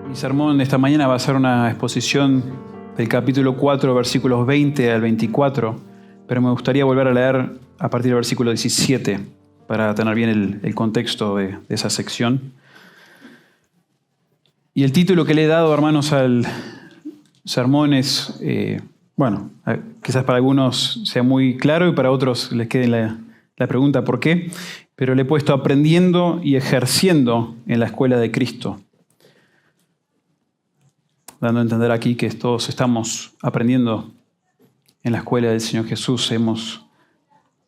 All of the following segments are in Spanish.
Mi sermón de esta mañana va a ser una exposición del capítulo 4, versículos 20 al 24, pero me gustaría volver a leer a partir del versículo 17 para tener bien el contexto de esa sección. Y el título que le he dado, hermanos, al sermón es, quizás para algunos sea muy claro y para otros les quede la pregunta ¿por qué? Pero le he puesto aprendiendo y ejerciendo en la escuela de Cristo. Dando a entender aquí que todos estamos aprendiendo en la escuela del Señor Jesús. Hemos,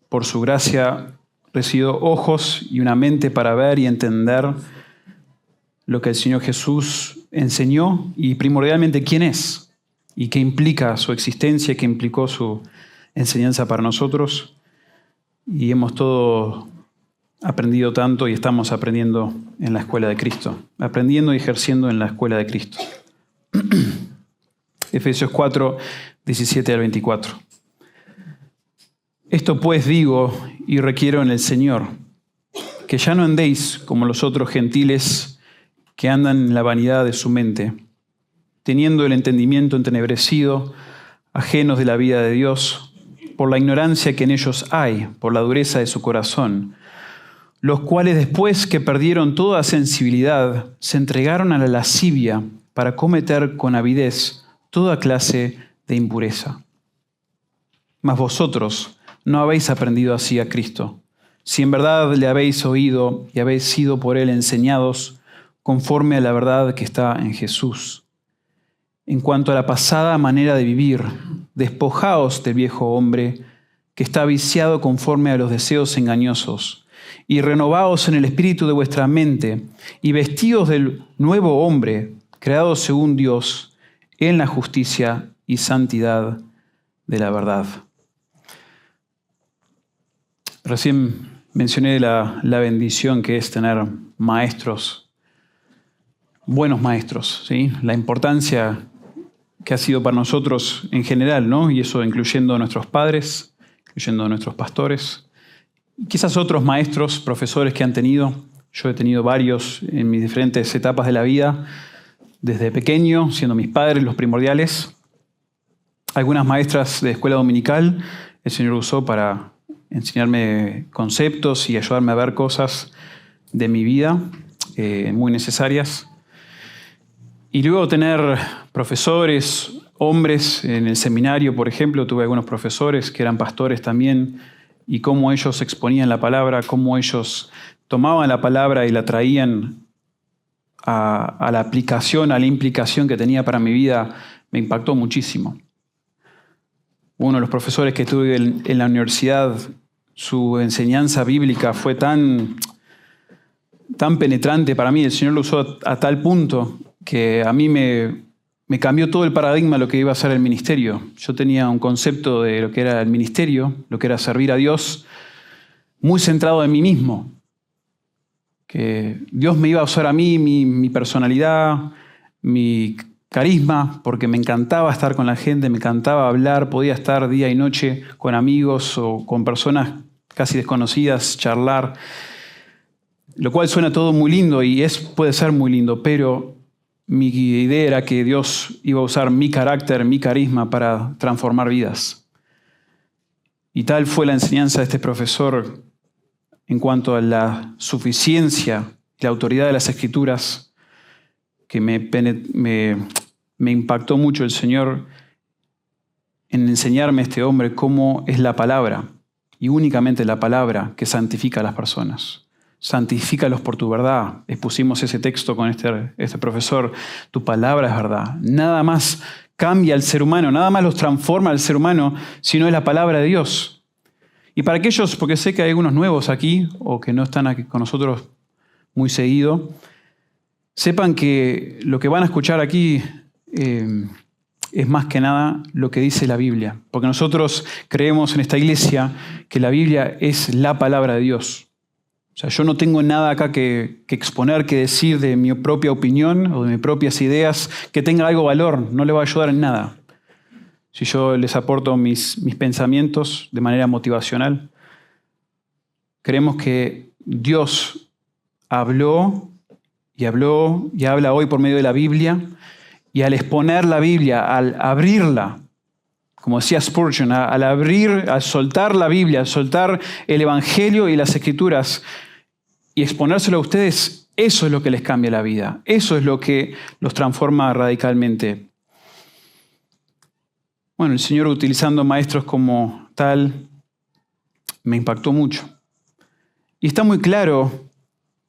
por su gracia, recibido ojos y una mente para ver y entender lo que el Señor Jesús enseñó y primordialmente quién es y qué implica su existencia, qué implicó su enseñanza para nosotros. Y hemos todos aprendido tanto y estamos aprendiendo en la escuela de Cristo, aprendiendo y ejerciendo en la escuela de Cristo. Efesios 4, 17 al 24. Esto pues digo y requiero en el Señor, que ya no andéis como los otros gentiles que andan en la vanidad de su mente, teniendo el entendimiento entenebrecido, ajenos de la vida de Dios, por la ignorancia que en ellos hay, por la dureza de su corazón, los cuales después que perdieron toda sensibilidad, se entregaron a la lascivia para cometer con avidez toda clase de impureza. Mas vosotros no habéis aprendido así a Cristo, si en verdad le habéis oído y habéis sido por él enseñados conforme a la verdad que está en Jesús. En cuanto a la pasada manera de vivir, despojaos del viejo hombre que está viciado conforme a los deseos engañosos, y renovaos en el espíritu de vuestra mente, y vestidos del nuevo hombre, creado según Dios, en la justicia y santidad de la verdad. Recién mencioné la bendición que es tener maestros, buenos maestros, ¿sí? La importancia que ha sido para nosotros en general, ¿no? Y eso incluyendo a nuestros padres, incluyendo a nuestros pastores, quizás otros maestros, profesores que han tenido. Yo he tenido varios en mis diferentes etapas de la vida, desde pequeño, siendo mis padres los primordiales. Algunas maestras de escuela dominical el Señor usó para enseñarme conceptos y ayudarme a ver cosas de mi vida muy necesarias. Y luego tener profesores, hombres en el seminario, por ejemplo, tuve algunos profesores que eran pastores también, y cómo ellos exponían la palabra, cómo ellos tomaban la palabra y la traían a la aplicación, a la implicación que tenía para mi vida, me impactó muchísimo. Uno de los profesores que tuve en la universidad, su enseñanza bíblica fue tan penetrante para mí, el Señor lo usó a tal punto que a mí me cambió todo el paradigma de lo que iba a ser el ministerio. Yo tenía un concepto de lo que era el ministerio, lo que era servir a Dios, muy centrado en mí mismo. Que Dios me iba a usar a mí, mi personalidad, mi carisma, porque me encantaba estar con la gente, me encantaba hablar, podía estar día y noche con amigos o con personas casi desconocidas, charlar, lo cual suena todo muy lindo y puede ser muy lindo, pero mi idea era que Dios iba a usar mi carácter, mi carisma para transformar vidas. Y tal fue la enseñanza de este profesor en cuanto a la suficiencia y la autoridad de las Escrituras, que me impactó mucho el Señor en enseñarme a este hombre cómo es la palabra, y únicamente la palabra que santifica a las personas. Santifícalos por tu verdad. Expusimos ese texto con este profesor. Tu palabra es verdad. Nada más cambia al ser humano, nada más los transforma al ser humano, sino es la palabra de Dios. Y para aquellos, porque sé que hay algunos nuevos aquí o que no están aquí con nosotros muy seguido, sepan que lo que van a escuchar aquí es más que nada lo que dice la Biblia. Porque nosotros creemos en esta iglesia que la Biblia es la palabra de Dios. O sea, yo no tengo nada acá que exponer, que decir de mi propia opinión o de mis propias ideas que tenga algo valor. No le va a ayudar en nada. Si yo les aporto mis pensamientos de manera motivacional, creemos que Dios habló y habló y habla hoy por medio de la Biblia. Y al exponer la Biblia, al abrirla, como decía Spurgeon, al soltar la Biblia, al soltar el Evangelio y las Escrituras y exponérselo a ustedes, eso es lo que les cambia la vida. Eso es lo que los transforma radicalmente. Bueno, el Señor utilizando maestros como tal me impactó mucho. Y está muy claro,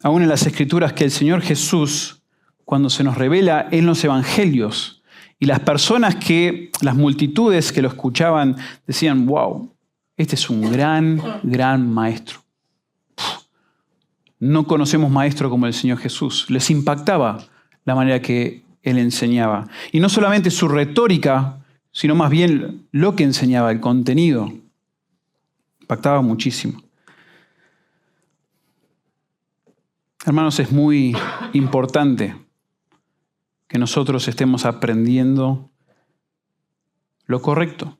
aún en las Escrituras, que el Señor Jesús, cuando se nos revela en los Evangelios, y las multitudes que lo escuchaban, decían, wow, este es un gran maestro. No conocemos maestro como el Señor Jesús. Les impactaba la manera que Él enseñaba. Y no solamente su retórica, sino más bien lo que enseñaba, el contenido. Impactaba muchísimo. Hermanos, es muy importante que nosotros estemos aprendiendo lo correcto,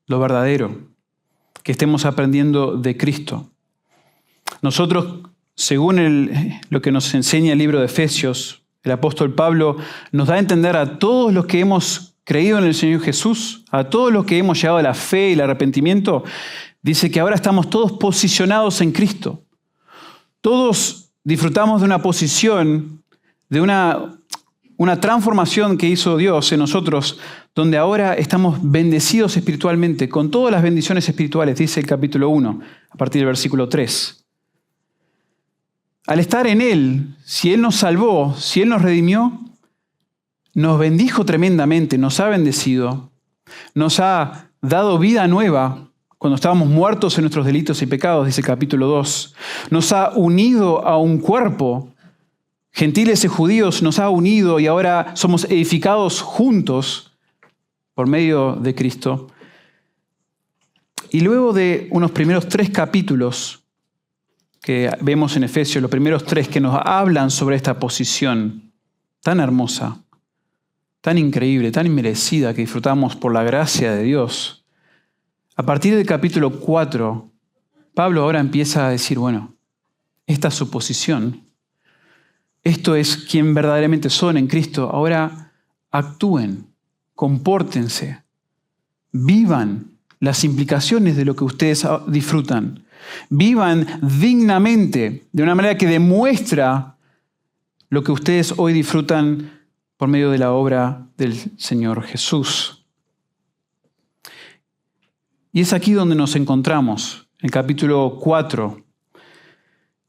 lo verdadero, que estemos aprendiendo de Cristo. Nosotros, según lo que nos enseña el libro de Efesios, el apóstol Pablo nos da a entender a todos los que hemos creído en el Señor Jesús, a todos los que hemos llegado a la fe y el arrepentimiento, dice que ahora estamos todos posicionados en Cristo. Todos disfrutamos de una posición, de una transformación que hizo Dios en nosotros, donde ahora estamos bendecidos espiritualmente, con todas las bendiciones espirituales, dice el capítulo 1, a partir del versículo 3. Al estar en Él, si Él nos salvó, si Él nos redimió, nos bendijo tremendamente, nos ha bendecido, nos ha dado vida nueva cuando estábamos muertos en nuestros delitos y pecados, dice el capítulo 2. Nos ha unido a un cuerpo. Gentiles y judíos nos ha unido y ahora somos edificados juntos por medio de Cristo. Y luego de unos primeros 3 capítulos que vemos en Efesios, los primeros 3 que nos hablan sobre esta posición tan hermosa, tan increíble, tan inmerecida que disfrutamos por la gracia de Dios, a partir del capítulo 4, Pablo ahora empieza a decir, bueno, esta es su posición. Esto es quien verdaderamente son en Cristo. Ahora actúen, compórtense, vivan las implicaciones de lo que ustedes disfrutan. Vivan dignamente, de una manera que demuestra lo que ustedes hoy disfrutan por medio de la obra del Señor Jesús. Y es aquí donde nos encontramos, en el capítulo 4.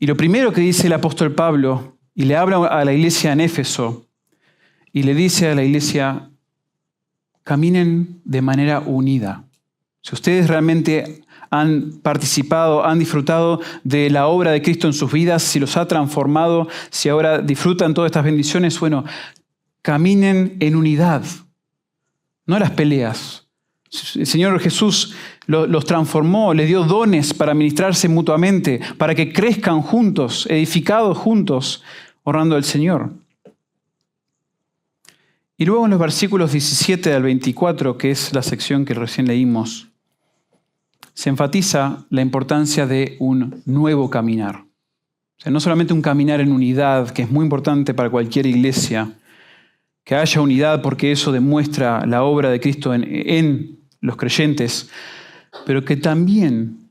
Y lo primero que dice el apóstol Pablo, y le habla a la iglesia en Éfeso, y le dice a la iglesia, caminen de manera unida. Si ustedes realmente han participado, han disfrutado de la obra de Cristo en sus vidas, si los ha transformado, si ahora disfrutan todas estas bendiciones, bueno, caminen en unidad, no las peleas. El Señor Jesús los transformó, les dio dones para ministrarse mutuamente, para que crezcan juntos, edificados juntos, honrando al Señor. Y luego en los versículos 17 al 24, que es la sección que recién leímos, se enfatiza la importancia de un nuevo caminar. O sea, no solamente un caminar en unidad, que es muy importante para cualquier iglesia, que haya unidad porque eso demuestra la obra de Cristo en los creyentes, pero que también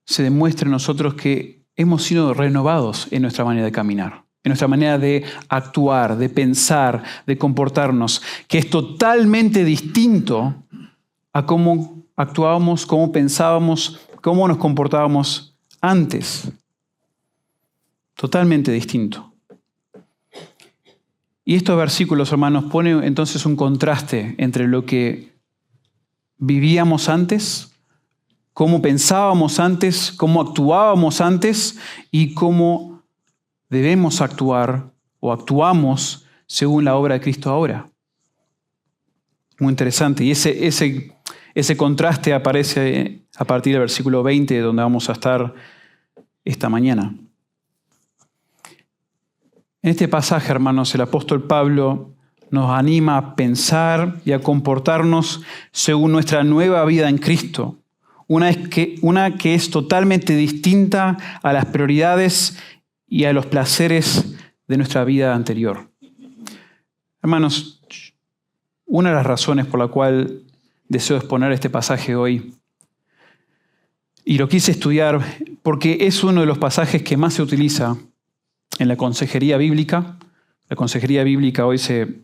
se demuestre en nosotros que hemos sido renovados en nuestra manera de caminar, en nuestra manera de actuar, de pensar, de comportarnos, que es totalmente distinto a cómo actuábamos, cómo pensábamos, cómo nos comportábamos antes. Totalmente distinto. Y estos versículos, hermanos, ponen entonces un contraste entre lo que vivíamos antes, cómo pensábamos antes, cómo actuábamos antes y cómo debemos actuar o actuamos según la obra de Cristo ahora. Muy interesante. Y ese contraste aparece a partir del versículo 20, donde vamos a estar esta mañana. En este pasaje, hermanos, el apóstol Pablo nos anima a pensar y a comportarnos según nuestra nueva vida en Cristo. Una que es totalmente distinta a las prioridades y a los placeres de nuestra vida anterior. Hermanos, una de las razones por la cual deseo exponer este pasaje hoy, y lo quise estudiar porque es uno de los pasajes que más se utiliza en la consejería bíblica. La consejería bíblica hoy se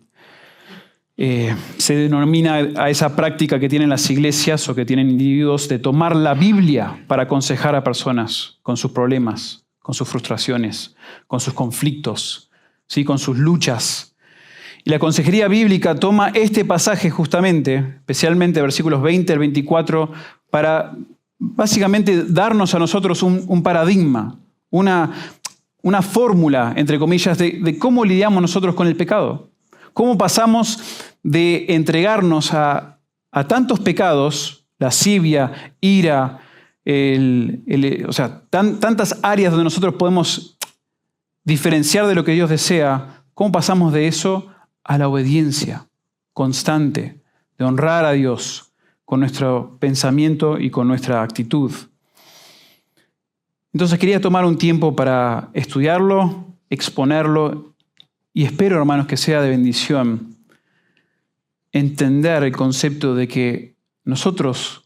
denomina a esa práctica que tienen las iglesias o que tienen individuos de tomar la Biblia para aconsejar a personas con sus problemas, con sus frustraciones, con sus conflictos, ¿sí? Con sus luchas. Y la consejería bíblica toma este pasaje justamente, especialmente versículos 20 al 24, para básicamente darnos a nosotros un paradigma, una fórmula, entre comillas, de cómo lidiamos nosotros con el pecado. Cómo pasamos de entregarnos a tantos pecados, lascivia, ira, tantas áreas donde nosotros podemos diferenciar de lo que Dios desea, cómo pasamos de eso a la obediencia constante, de honrar a Dios con nuestro pensamiento y con nuestra actitud. Entonces quería tomar un tiempo para estudiarlo, exponerlo, y espero, hermanos, que sea de bendición entender el concepto de que nosotros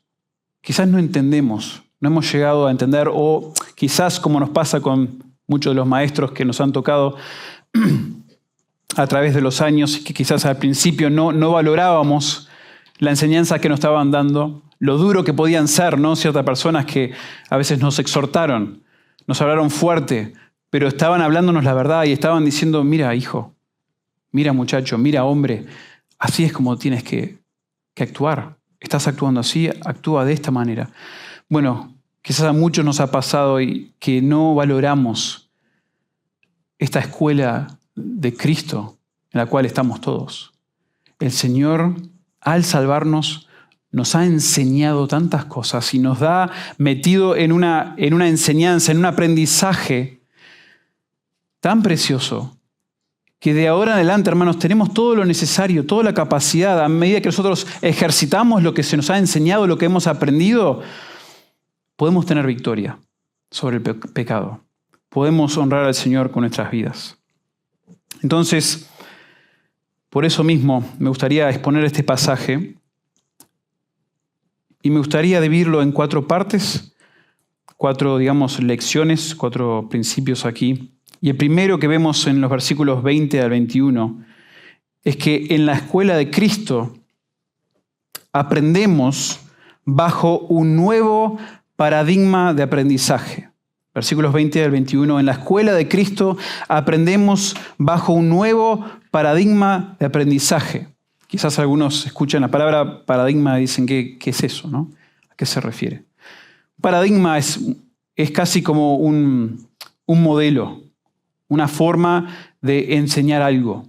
quizás no entendemos, no hemos llegado a entender, o quizás como nos pasa con muchos de los maestros que nos han tocado a través de los años, que quizás al principio no valorábamos la enseñanza que nos estaban dando, lo duro que podían ser, ¿no? Ciertas personas que a veces nos exhortaron, nos hablaron fuerte, pero estaban hablándonos la verdad y estaban diciendo, mira hijo, mira muchacho, mira hombre, así es como tienes que actuar. Estás actuando así, actúa de esta manera. Bueno, quizás a muchos nos ha pasado y que no valoramos esta escuela de Cristo en la cual estamos todos. El Señor, al salvarnos, nos ha enseñado tantas cosas y nos ha metido en una enseñanza, en un aprendizaje tan precioso, que de ahora en adelante, hermanos, tenemos todo lo necesario, toda la capacidad, a medida que nosotros ejercitamos lo que se nos ha enseñado, lo que hemos aprendido, podemos tener victoria sobre el pecado. Podemos honrar al Señor con nuestras vidas. Entonces, por eso mismo me gustaría exponer este pasaje y me gustaría dividirlo en 4 partes, 4, lecciones, 4 principios aquí. Y el primero que vemos en los versículos 20 al 21 es que en la escuela de Cristo aprendemos bajo un nuevo paradigma de aprendizaje. Versículos 20 al 21, en la escuela de Cristo aprendemos bajo un nuevo paradigma de aprendizaje. Quizás algunos escuchan la palabra paradigma y dicen, ¿qué es eso? ¿No? ¿A qué se refiere? Paradigma es casi como un modelo, una forma de enseñar algo.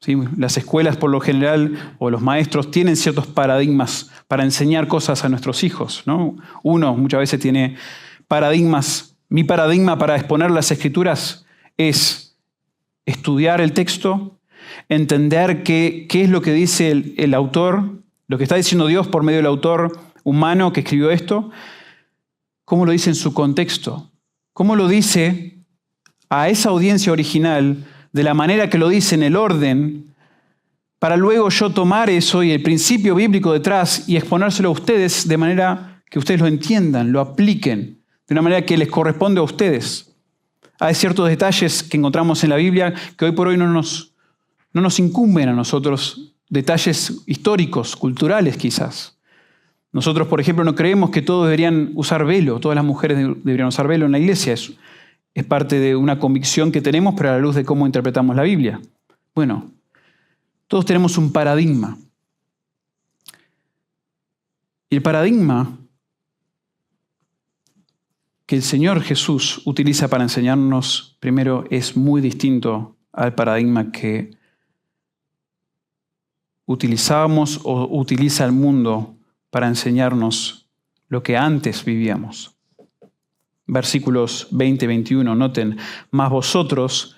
¿Sí? Las escuelas por lo general, o los maestros, tienen ciertos paradigmas para enseñar cosas a nuestros hijos, ¿no? Uno muchas veces tiene paradigmas. Mi paradigma para exponer las Escrituras es estudiar el texto, entender qué es lo que dice el autor, lo que está diciendo Dios por medio del autor humano que escribió esto, cómo lo dice en su contexto, cómo lo dice a esa audiencia original, de la manera que lo dice en el orden, para luego yo tomar eso y el principio bíblico detrás y exponérselo a ustedes de manera que ustedes lo entiendan, lo apliquen, de una manera que les corresponde a ustedes. Hay ciertos detalles que encontramos en la Biblia que hoy por hoy no nos incumben a nosotros, detalles históricos, culturales quizás. Nosotros, por ejemplo, no creemos que todos deberían usar velo, todas las mujeres deberían usar velo en la iglesia. Es parte de una convicción que tenemos, pero a la luz de cómo interpretamos la Biblia. Bueno, todos tenemos un paradigma. Y el paradigma que el Señor Jesús utiliza para enseñarnos, primero, es muy distinto al paradigma que utilizábamos o utiliza el mundo para enseñarnos lo que antes vivíamos. Versículos 20 y 21, noten, mas vosotros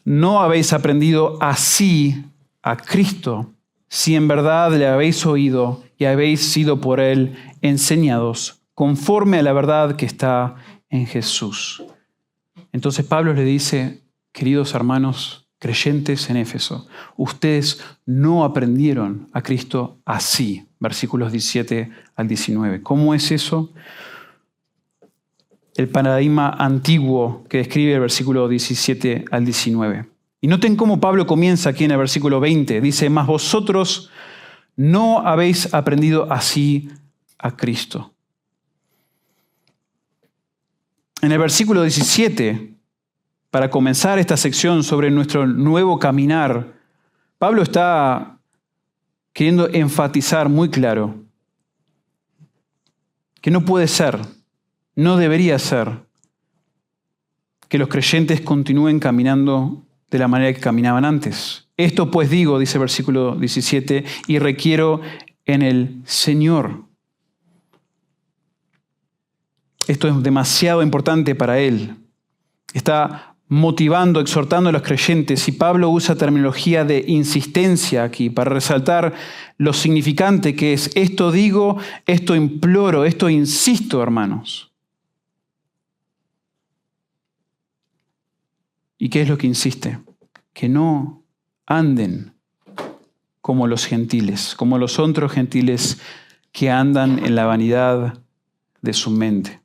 no habéis aprendido así a Cristo, si en verdad le habéis oído y habéis sido por Él enseñados, conforme a la verdad que está en Jesús. Entonces Pablo le dice, queridos hermanos creyentes en Éfeso, ustedes no aprendieron a Cristo así. Versículos 17 al 19. ¿Cómo es eso? El paradigma antiguo que describe el versículo 17 al 19. Y noten cómo Pablo comienza aquí en el versículo 20. Dice, mas vosotros no habéis aprendido así a Cristo. En el versículo 17, para comenzar esta sección sobre nuestro nuevo caminar, Pablo está queriendo enfatizar muy claro que no puede ser, no debería ser, que los creyentes continúen caminando de la manera que caminaban antes. Esto pues digo, dice el versículo 17, y requiero en el Señor. Esto es demasiado importante para él. Está motivando, exhortando a los creyentes, y Pablo usa terminología de insistencia aquí para resaltar lo significante que es esto digo, esto imploro, esto insisto, hermanos. ¿Y qué es lo que insiste? Que no anden como los gentiles, como los otros gentiles que andan en la vanidad de su mente.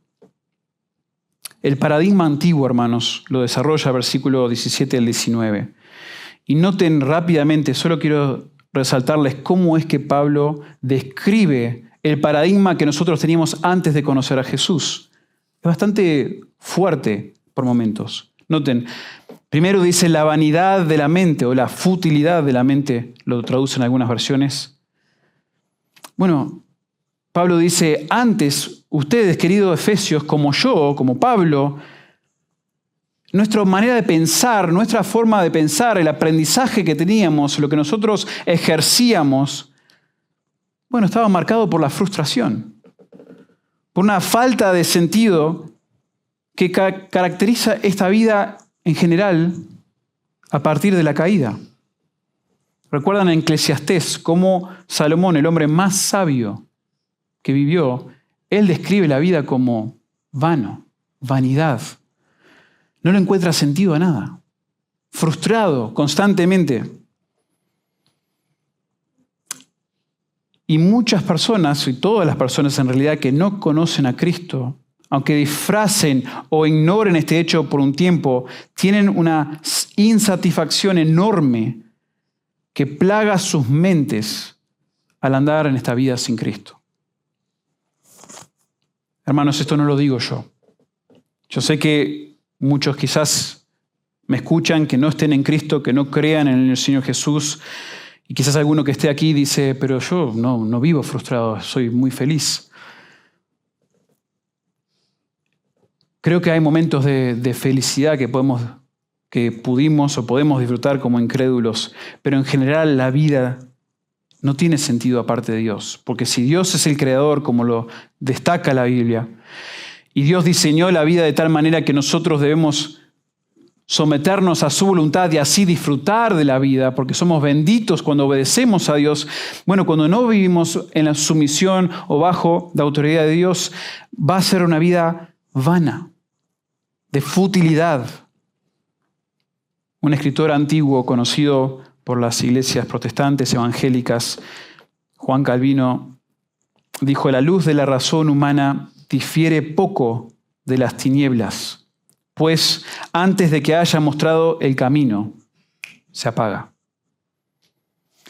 El paradigma antiguo, hermanos, lo desarrolla versículo 17 al 19. Y noten rápidamente, solo quiero resaltarles cómo es que Pablo describe el paradigma que nosotros teníamos antes de conocer a Jesús. Es bastante fuerte por momentos. Noten, primero dice la vanidad de la mente o la futilidad de la mente, lo traducen algunas versiones. Bueno, Pablo dice, antes ustedes, queridos efesios, como yo, como Pablo, nuestra manera de pensar, nuestra forma de pensar, el aprendizaje que teníamos, lo que nosotros ejercíamos, bueno, estaba marcado por la frustración, por una falta de sentido que caracteriza esta vida en general a partir de la caída. Recuerdan en Eclesiastés cómo Salomón, el hombre más sabio que vivió, él describe la vida como vano, vanidad. No le encuentra sentido a nada. Frustrado constantemente. Y muchas personas, y todas las personas en realidad que no conocen a Cristo, aunque disfracen o ignoren este hecho por un tiempo, tienen una insatisfacción enorme que plaga sus mentes al andar en esta vida sin Cristo. Hermanos, esto no lo digo yo. Yo sé que muchos quizás me escuchan que no estén en Cristo, que no crean en el Señor Jesús, y quizás alguno que esté aquí dice, pero yo no vivo frustrado, soy muy feliz. Creo que hay momentos de felicidad que pudimos o podemos disfrutar como incrédulos, pero en general la vida no tiene sentido aparte de Dios, porque si Dios es el creador, como lo destaca la Biblia, y Dios diseñó la vida de tal manera que nosotros debemos someternos a su voluntad y así disfrutar de la vida, porque somos benditos cuando obedecemos a Dios. Bueno, cuando no vivimos en la sumisión o bajo la autoridad de Dios, va a ser una vida vana, de futilidad. Un escritor antiguo conocido por las iglesias protestantes evangélicas, Juan Calvino, dijo, la luz de la razón humana difiere poco de las tinieblas, pues antes de que haya mostrado el camino, se apaga.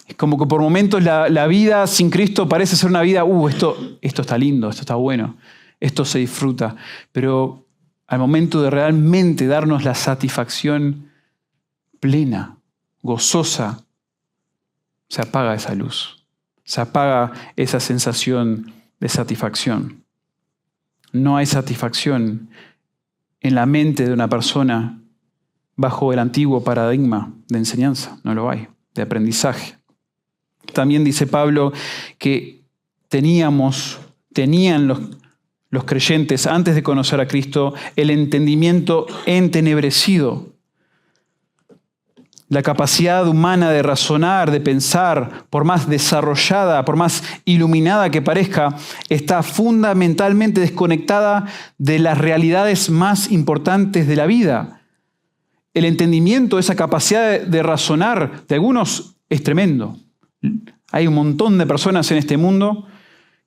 Es como que por momentos la vida sin Cristo parece ser una vida, esto está lindo, esto está bueno, esto se disfruta, pero al momento de realmente darnos la satisfacción plena, gozosa, se apaga esa luz, se apaga esa sensación de satisfacción. No hay satisfacción en la mente de una persona bajo el antiguo paradigma de enseñanza, no lo hay, de aprendizaje. También dice Pablo que tenían los creyentes antes de conocer a Cristo el entendimiento entenebrecido. La capacidad humana de razonar, de pensar, por más desarrollada, por más iluminada que parezca, está fundamentalmente desconectada de las realidades más importantes de la vida. el entendimiento, esa capacidad de razonar de algunos es tremendo. Hay un montón de personas en este mundo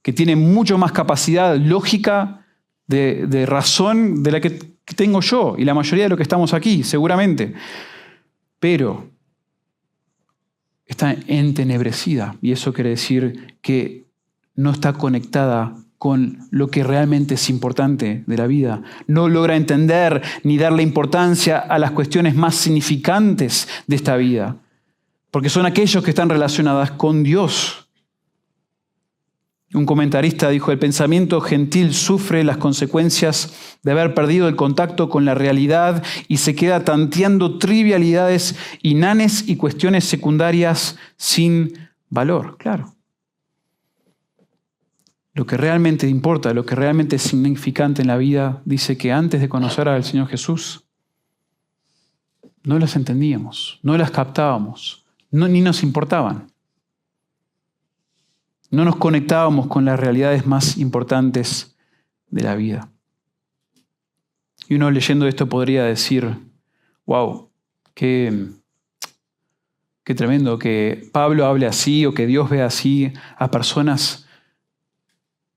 que tienen mucho más capacidad lógica de razón de la que tengo yo y la mayoría de los que estamos aquí, seguramente. Pero está entenebrecida y eso quiere decir que no está conectada con lo que realmente es importante de la vida. No logra entender ni darle importancia a las cuestiones más significantes de esta vida, porque son aquellos que están relacionadas con Dios. Un comentarista dijo: el pensamiento gentil sufre las consecuencias de haber perdido el contacto con la realidad y se queda tanteando trivialidades inanes y cuestiones secundarias sin valor. Claro. Lo que realmente importa, lo que realmente es significante en la vida, dice que antes de conocer al Señor Jesús, no las entendíamos, no las captábamos, ni nos importaban. No nos conectábamos con las realidades más importantes de la vida. Y uno leyendo esto podría decir: wow, qué tremendo que Pablo hable así o que Dios vea así a personas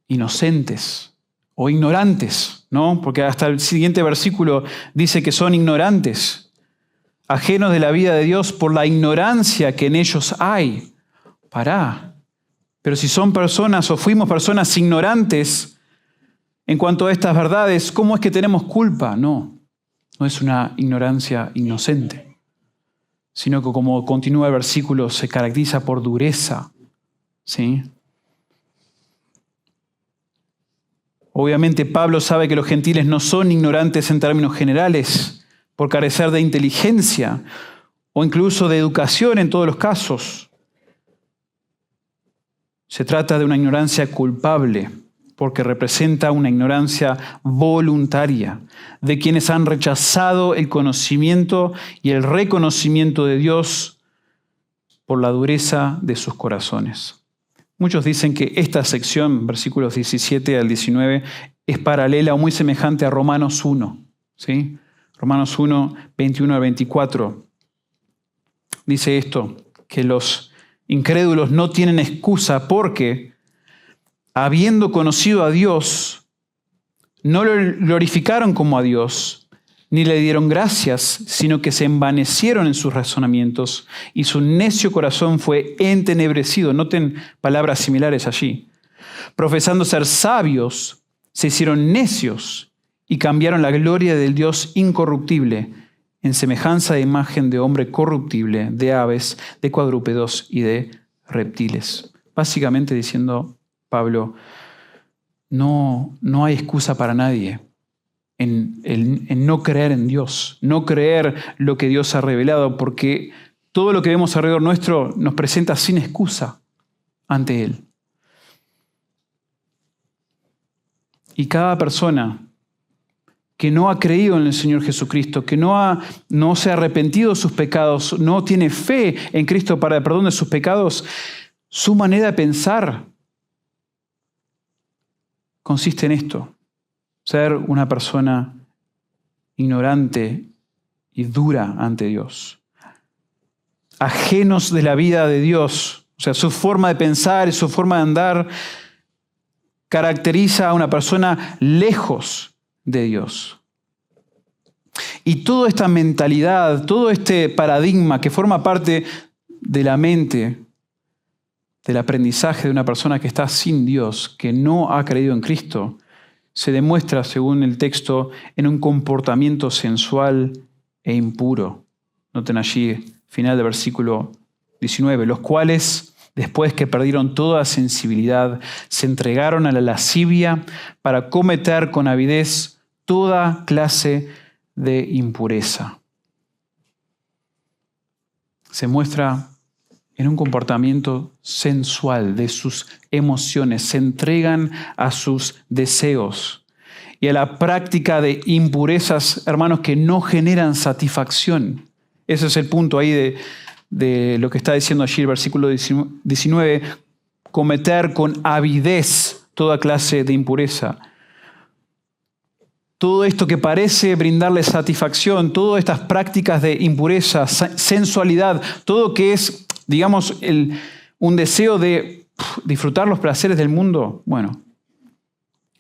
inocentes o ignorantes, ¿no? Porque hasta el siguiente versículo dice que son ignorantes, ajenos de la vida de Dios por la ignorancia que en ellos hay. Pará. Pero si son personas o fuimos personas ignorantes en cuanto a estas verdades, ¿cómo es que tenemos culpa? No es una ignorancia inocente, sino que, como continúa el versículo, se caracteriza por dureza, ¿sí? Obviamente Pablo sabe que los gentiles no son ignorantes en términos generales por carecer de inteligencia o incluso de educación en todos los casos. Se trata de una ignorancia culpable porque representa una ignorancia voluntaria de quienes han rechazado el conocimiento y el reconocimiento de Dios por la dureza de sus corazones. Muchos dicen que esta sección, versículos 17 al 19, es paralela o muy semejante a Romanos 1. ¿Sí? Romanos 1, 21 al 24. Dice esto, que los incrédulos no tienen excusa porque, habiendo conocido a Dios, no lo glorificaron como a Dios, ni le dieron gracias, sino que se envanecieron en sus razonamientos y su necio corazón fue entenebrecido. Noten palabras similares allí. Profesando ser sabios, se hicieron necios y cambiaron la gloria del Dios incorruptible en semejanza de imagen de hombre corruptible, de aves, de cuadrúpedos y de reptiles. Básicamente diciendo Pablo, no hay excusa para nadie en no creer en Dios, no creer lo que Dios ha revelado, porque todo lo que vemos alrededor nuestro nos presenta sin excusa ante Él. Y cada persona que no ha creído en el Señor Jesucristo, que no se ha arrepentido de sus pecados, no tiene fe en Cristo para el perdón de sus pecados, su manera de pensar consiste en esto: ser una persona ignorante y dura ante Dios. Ajenos de la vida de Dios. O sea, su forma de pensar y su forma de andar caracteriza a una persona lejos de Dios. Y toda esta mentalidad, todo este paradigma que forma parte de la mente, del aprendizaje de una persona que está sin Dios, que no ha creído en Cristo, se demuestra, según el texto, en un comportamiento sensual e impuro. Noten allí, final del versículo 19, los cuales, después que perdieron toda sensibilidad, se entregaron a la lascivia para cometer con avidez toda clase de impureza. Se muestra en un comportamiento sensual de sus emociones, se entregan a sus deseos y a la práctica de impurezas, hermanos, que no generan satisfacción. Ese es el punto ahí de lo que está diciendo allí el versículo 19, cometer con avidez toda clase de impureza. todo esto que parece brindarle satisfacción, todas estas prácticas de impureza, sensualidad, todo que es, digamos, un deseo de disfrutar los placeres del mundo, bueno,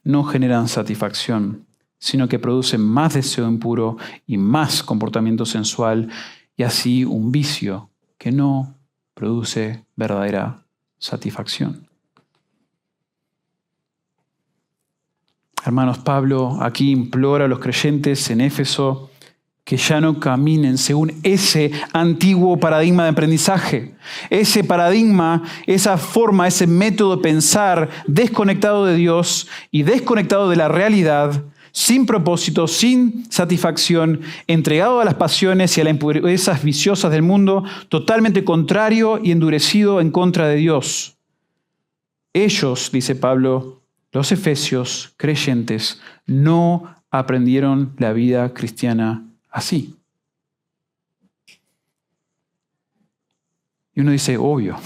no generan satisfacción, sino que producen más deseo impuro y más comportamiento sensual y así un vicio que no produce verdadera satisfacción. Hermanos, Pablo aquí implora a los creyentes en Éfeso que ya no caminen según ese antiguo paradigma de aprendizaje. Ese paradigma, esa forma, ese método de pensar desconectado de Dios y desconectado de la realidad, sin propósito, sin satisfacción, entregado a las pasiones y a las impurezas viciosas del mundo, totalmente contrario y endurecido en contra de Dios. Ellos, dice Pablo, los efesios creyentes, no aprendieron la vida cristiana así. Y uno dice, obvio,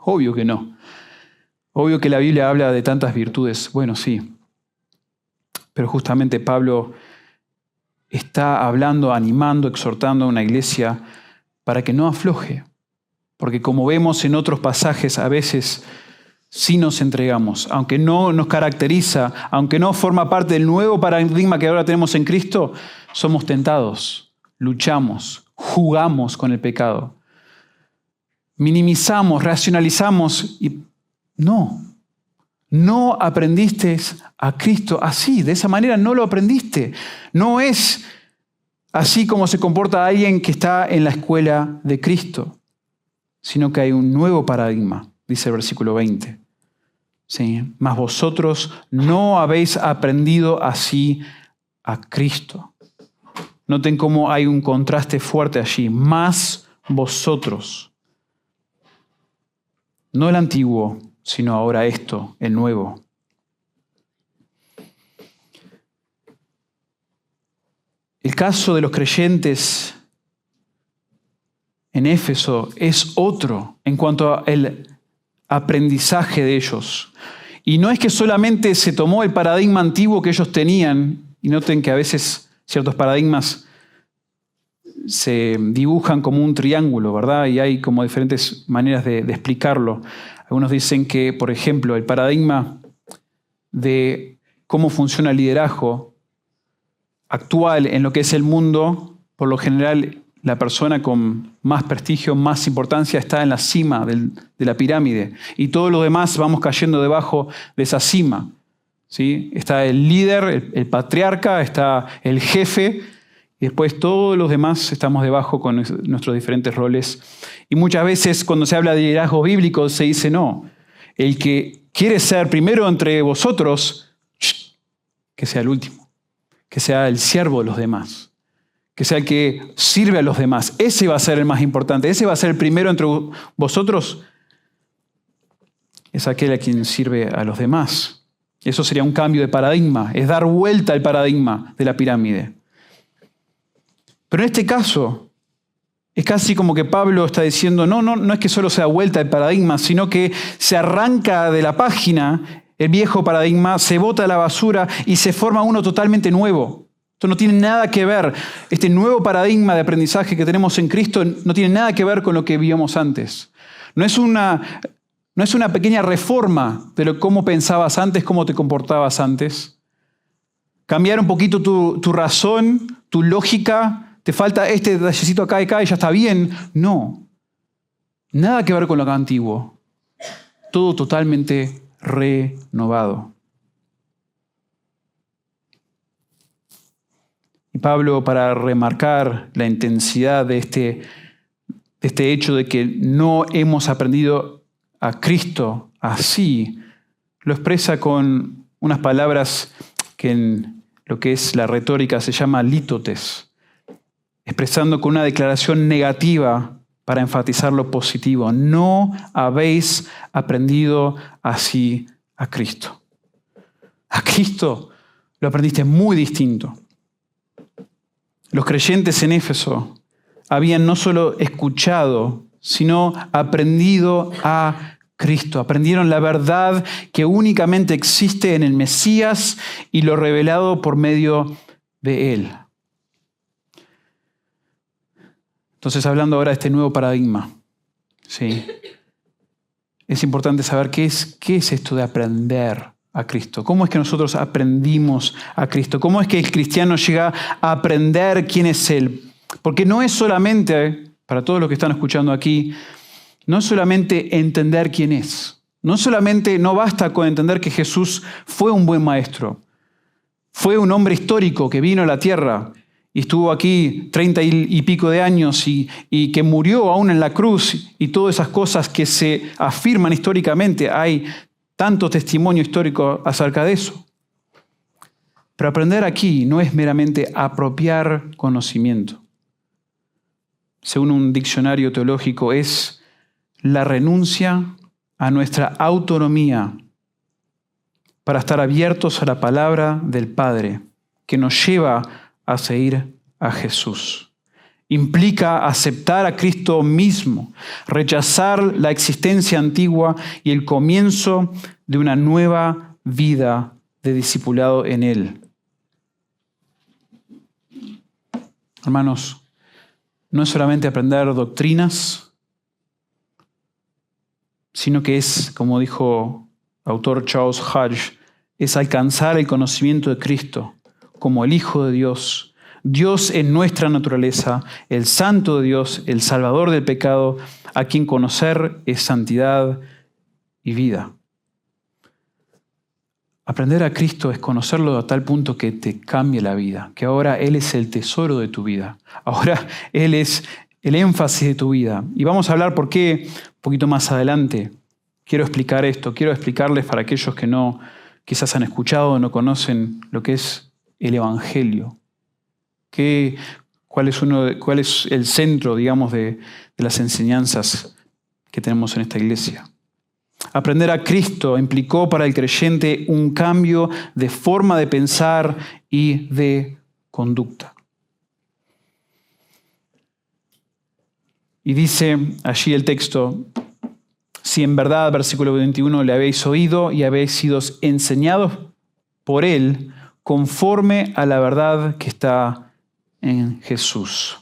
obvio que no. Obvio que la Biblia habla de tantas virtudes. Bueno, sí. Pero justamente Pablo está hablando, animando, exhortando a una iglesia para que no afloje. Porque como vemos en otros pasajes, a veces sí nos entregamos, aunque no nos caracteriza, aunque no forma parte del nuevo paradigma que ahora tenemos en Cristo, somos tentados, luchamos, jugamos con el pecado. Minimizamos, racionalizamos y no aprendiste a Cristo así, de esa manera no lo aprendiste. No es así como se comporta alguien que está en la escuela de Cristo, sino que hay un nuevo paradigma, dice el versículo 20. Sí, mas vosotros no habéis aprendido así a Cristo. Noten cómo hay un contraste fuerte allí. Más vosotros. No el antiguo, sino ahora esto, el nuevo. El caso de los creyentes en Éfeso es otro en cuanto al aprendizaje de ellos. Y no es que solamente se tomó el paradigma antiguo que ellos tenían, y noten que a veces ciertos paradigmas se dibujan como un triángulo, ¿verdad? Y hay como diferentes maneras de explicarlo. Algunos dicen que, por ejemplo, el paradigma de cómo funciona el liderazgo actual en lo que es el mundo, por lo general la persona con más prestigio, más importancia está en la cima de la pirámide y todos los demás vamos cayendo debajo de esa cima. ¿Sí? Está el líder, el patriarca, está el jefe y después todos los demás estamos debajo con nuestros diferentes roles. Y muchas veces cuando se habla de liderazgo bíblico se dice no, el que quiere ser primero entre vosotros, que sea el último, que sea el siervo de los demás. Que sea el que sirve a los demás. Ese va a ser el más importante. Ese va a ser el primero entre vosotros. Es aquel a quien sirve a los demás. Eso sería un cambio de paradigma. Es dar vuelta al paradigma de la pirámide. Pero en este caso, es casi como que Pablo está diciendo, no es que solo se da vuelta el paradigma, sino que se arranca de la página el viejo paradigma, se bota a la basura y se forma uno totalmente nuevo. Esto no tiene nada que ver, este nuevo paradigma de aprendizaje que tenemos en Cristo no tiene nada que ver con lo que vivíamos antes. No es una pequeña reforma de cómo pensabas antes, cómo te comportabas antes. Cambiar un poquito tu razón, tu lógica, te falta este detallecito acá y acá y ya está bien. No, nada que ver con lo antiguo. Todo totalmente renovado. Y Pablo, para remarcar la intensidad de este hecho de que no hemos aprendido a Cristo así, lo expresa con unas palabras que en lo que es la retórica se llama lítotes, expresando con una declaración negativa para enfatizar lo positivo. No habéis aprendido así a Cristo. A Cristo lo aprendiste muy distinto. Los creyentes en Éfeso habían no solo escuchado, sino aprendido a Cristo. Aprendieron la verdad que únicamente existe en el Mesías y lo revelado por medio de Él. Entonces, hablando ahora de este nuevo paradigma, ¿sí? Es importante saber qué es esto de aprender a Cristo. ¿Cómo es que nosotros aprendimos a Cristo? ¿Cómo es que el cristiano llega a aprender quién es Él? Porque no es solamente, para todos los que están escuchando aquí, no es solamente entender quién es. No basta con entender que Jesús fue un buen maestro. Fue un hombre histórico que vino a la tierra y estuvo aquí 30 y pico de años y que murió aún en la cruz y todas esas cosas que se afirman históricamente. Hay tanto testimonio histórico acerca de eso. Pero aprender aquí no es meramente apropiar conocimiento. Según un diccionario teológico, es la renuncia a nuestra autonomía para estar abiertos a la palabra del Padre, que nos lleva a seguir a Jesús. Implica aceptar a Cristo mismo, rechazar la existencia antigua y el comienzo de una nueva vida de discipulado en Él. Hermanos, no es solamente aprender doctrinas, sino que es, como dijo el autor Charles Hodge, es alcanzar el conocimiento de Cristo como el Hijo de Dios, Dios en nuestra naturaleza, el Santo de Dios, el Salvador del pecado, a quien conocer es santidad y vida. Aprender a Cristo es conocerlo a tal punto que te cambie la vida, que ahora Él es el tesoro de tu vida, ahora Él es el énfasis de tu vida. Y vamos a hablar por qué un poquito más adelante. Quiero explicar esto, quiero explicarles para aquellos que no quizás han escuchado o no conocen lo que es el Evangelio. ¿Cuál es el centro, digamos, de las enseñanzas que tenemos en esta iglesia? Aprender a Cristo implicó para el creyente un cambio de forma de pensar y de conducta. Y dice allí el texto, si en verdad, versículo 21, le habéis oído y habéis sido enseñados por Él conforme a la verdad que está en Jesús.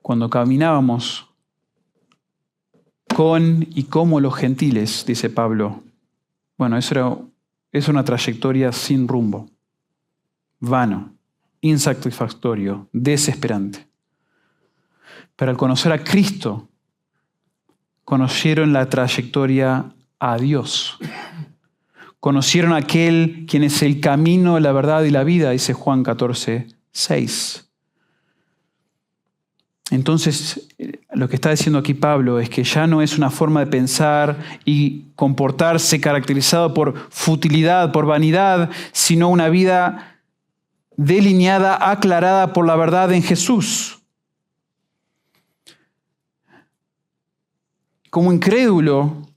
Cuando caminábamos con y como los gentiles, dice Pablo, bueno, eso es una trayectoria sin rumbo, vano, insatisfactorio, desesperante. Pero al conocer a Cristo, conocieron la trayectoria a Dios. Conocieron a aquel quien es el camino, la verdad y la vida, dice Juan 14:6. Entonces, lo que está diciendo aquí Pablo es que ya no es una forma de pensar y comportarse caracterizado por futilidad, por vanidad, sino una vida delineada, aclarada por la verdad en Jesús. Como incrédulo,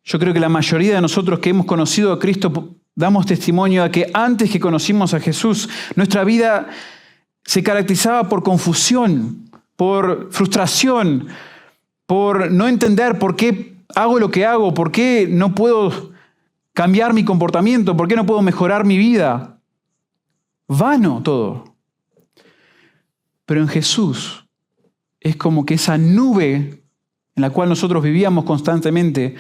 yo creo que la mayoría de nosotros que hemos conocido a Cristo damos testimonio de que antes que conocimos a Jesús, nuestra vida se caracterizaba por confusión, por frustración, por no entender por qué hago lo que hago, por qué no puedo cambiar mi comportamiento, por qué no puedo mejorar mi vida. Vano todo. Pero en Jesús es como que esa nube en la cual nosotros vivíamos constantemente,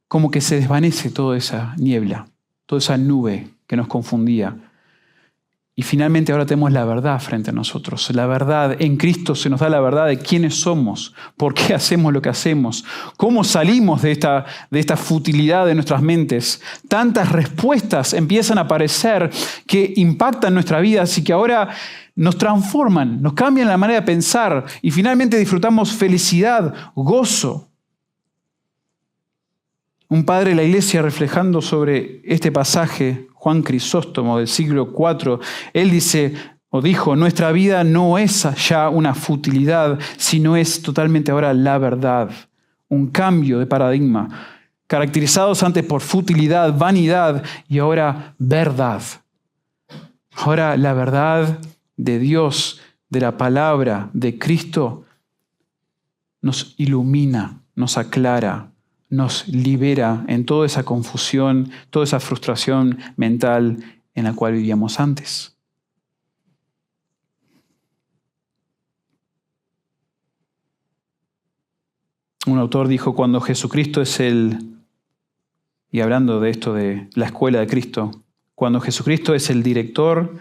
como que se desvanece toda esa niebla, toda esa nube que nos confundía. Y finalmente ahora tenemos la verdad frente a nosotros. La verdad, en Cristo se nos da la verdad de quiénes somos, por qué hacemos lo que hacemos, cómo salimos de esta futilidad de nuestras mentes. Tantas respuestas empiezan a aparecer que impactan nuestra vida, así que ahora nos transforman, nos cambian la manera de pensar y finalmente disfrutamos felicidad, gozo. Un padre de la iglesia reflejando sobre este pasaje, Juan Crisóstomo del siglo IV, él dijo, nuestra vida no es ya una futilidad, sino es totalmente ahora la verdad, un cambio de paradigma, caracterizados antes por futilidad, vanidad y ahora verdad. Ahora la verdad de Dios, de la palabra de Cristo, nos ilumina, nos aclara, nos libera en toda esa confusión, toda esa frustración mental en la cual vivíamos antes. Un autor dijo, cuando Jesucristo es y hablando de esto de la escuela de Cristo, cuando Jesucristo es el director,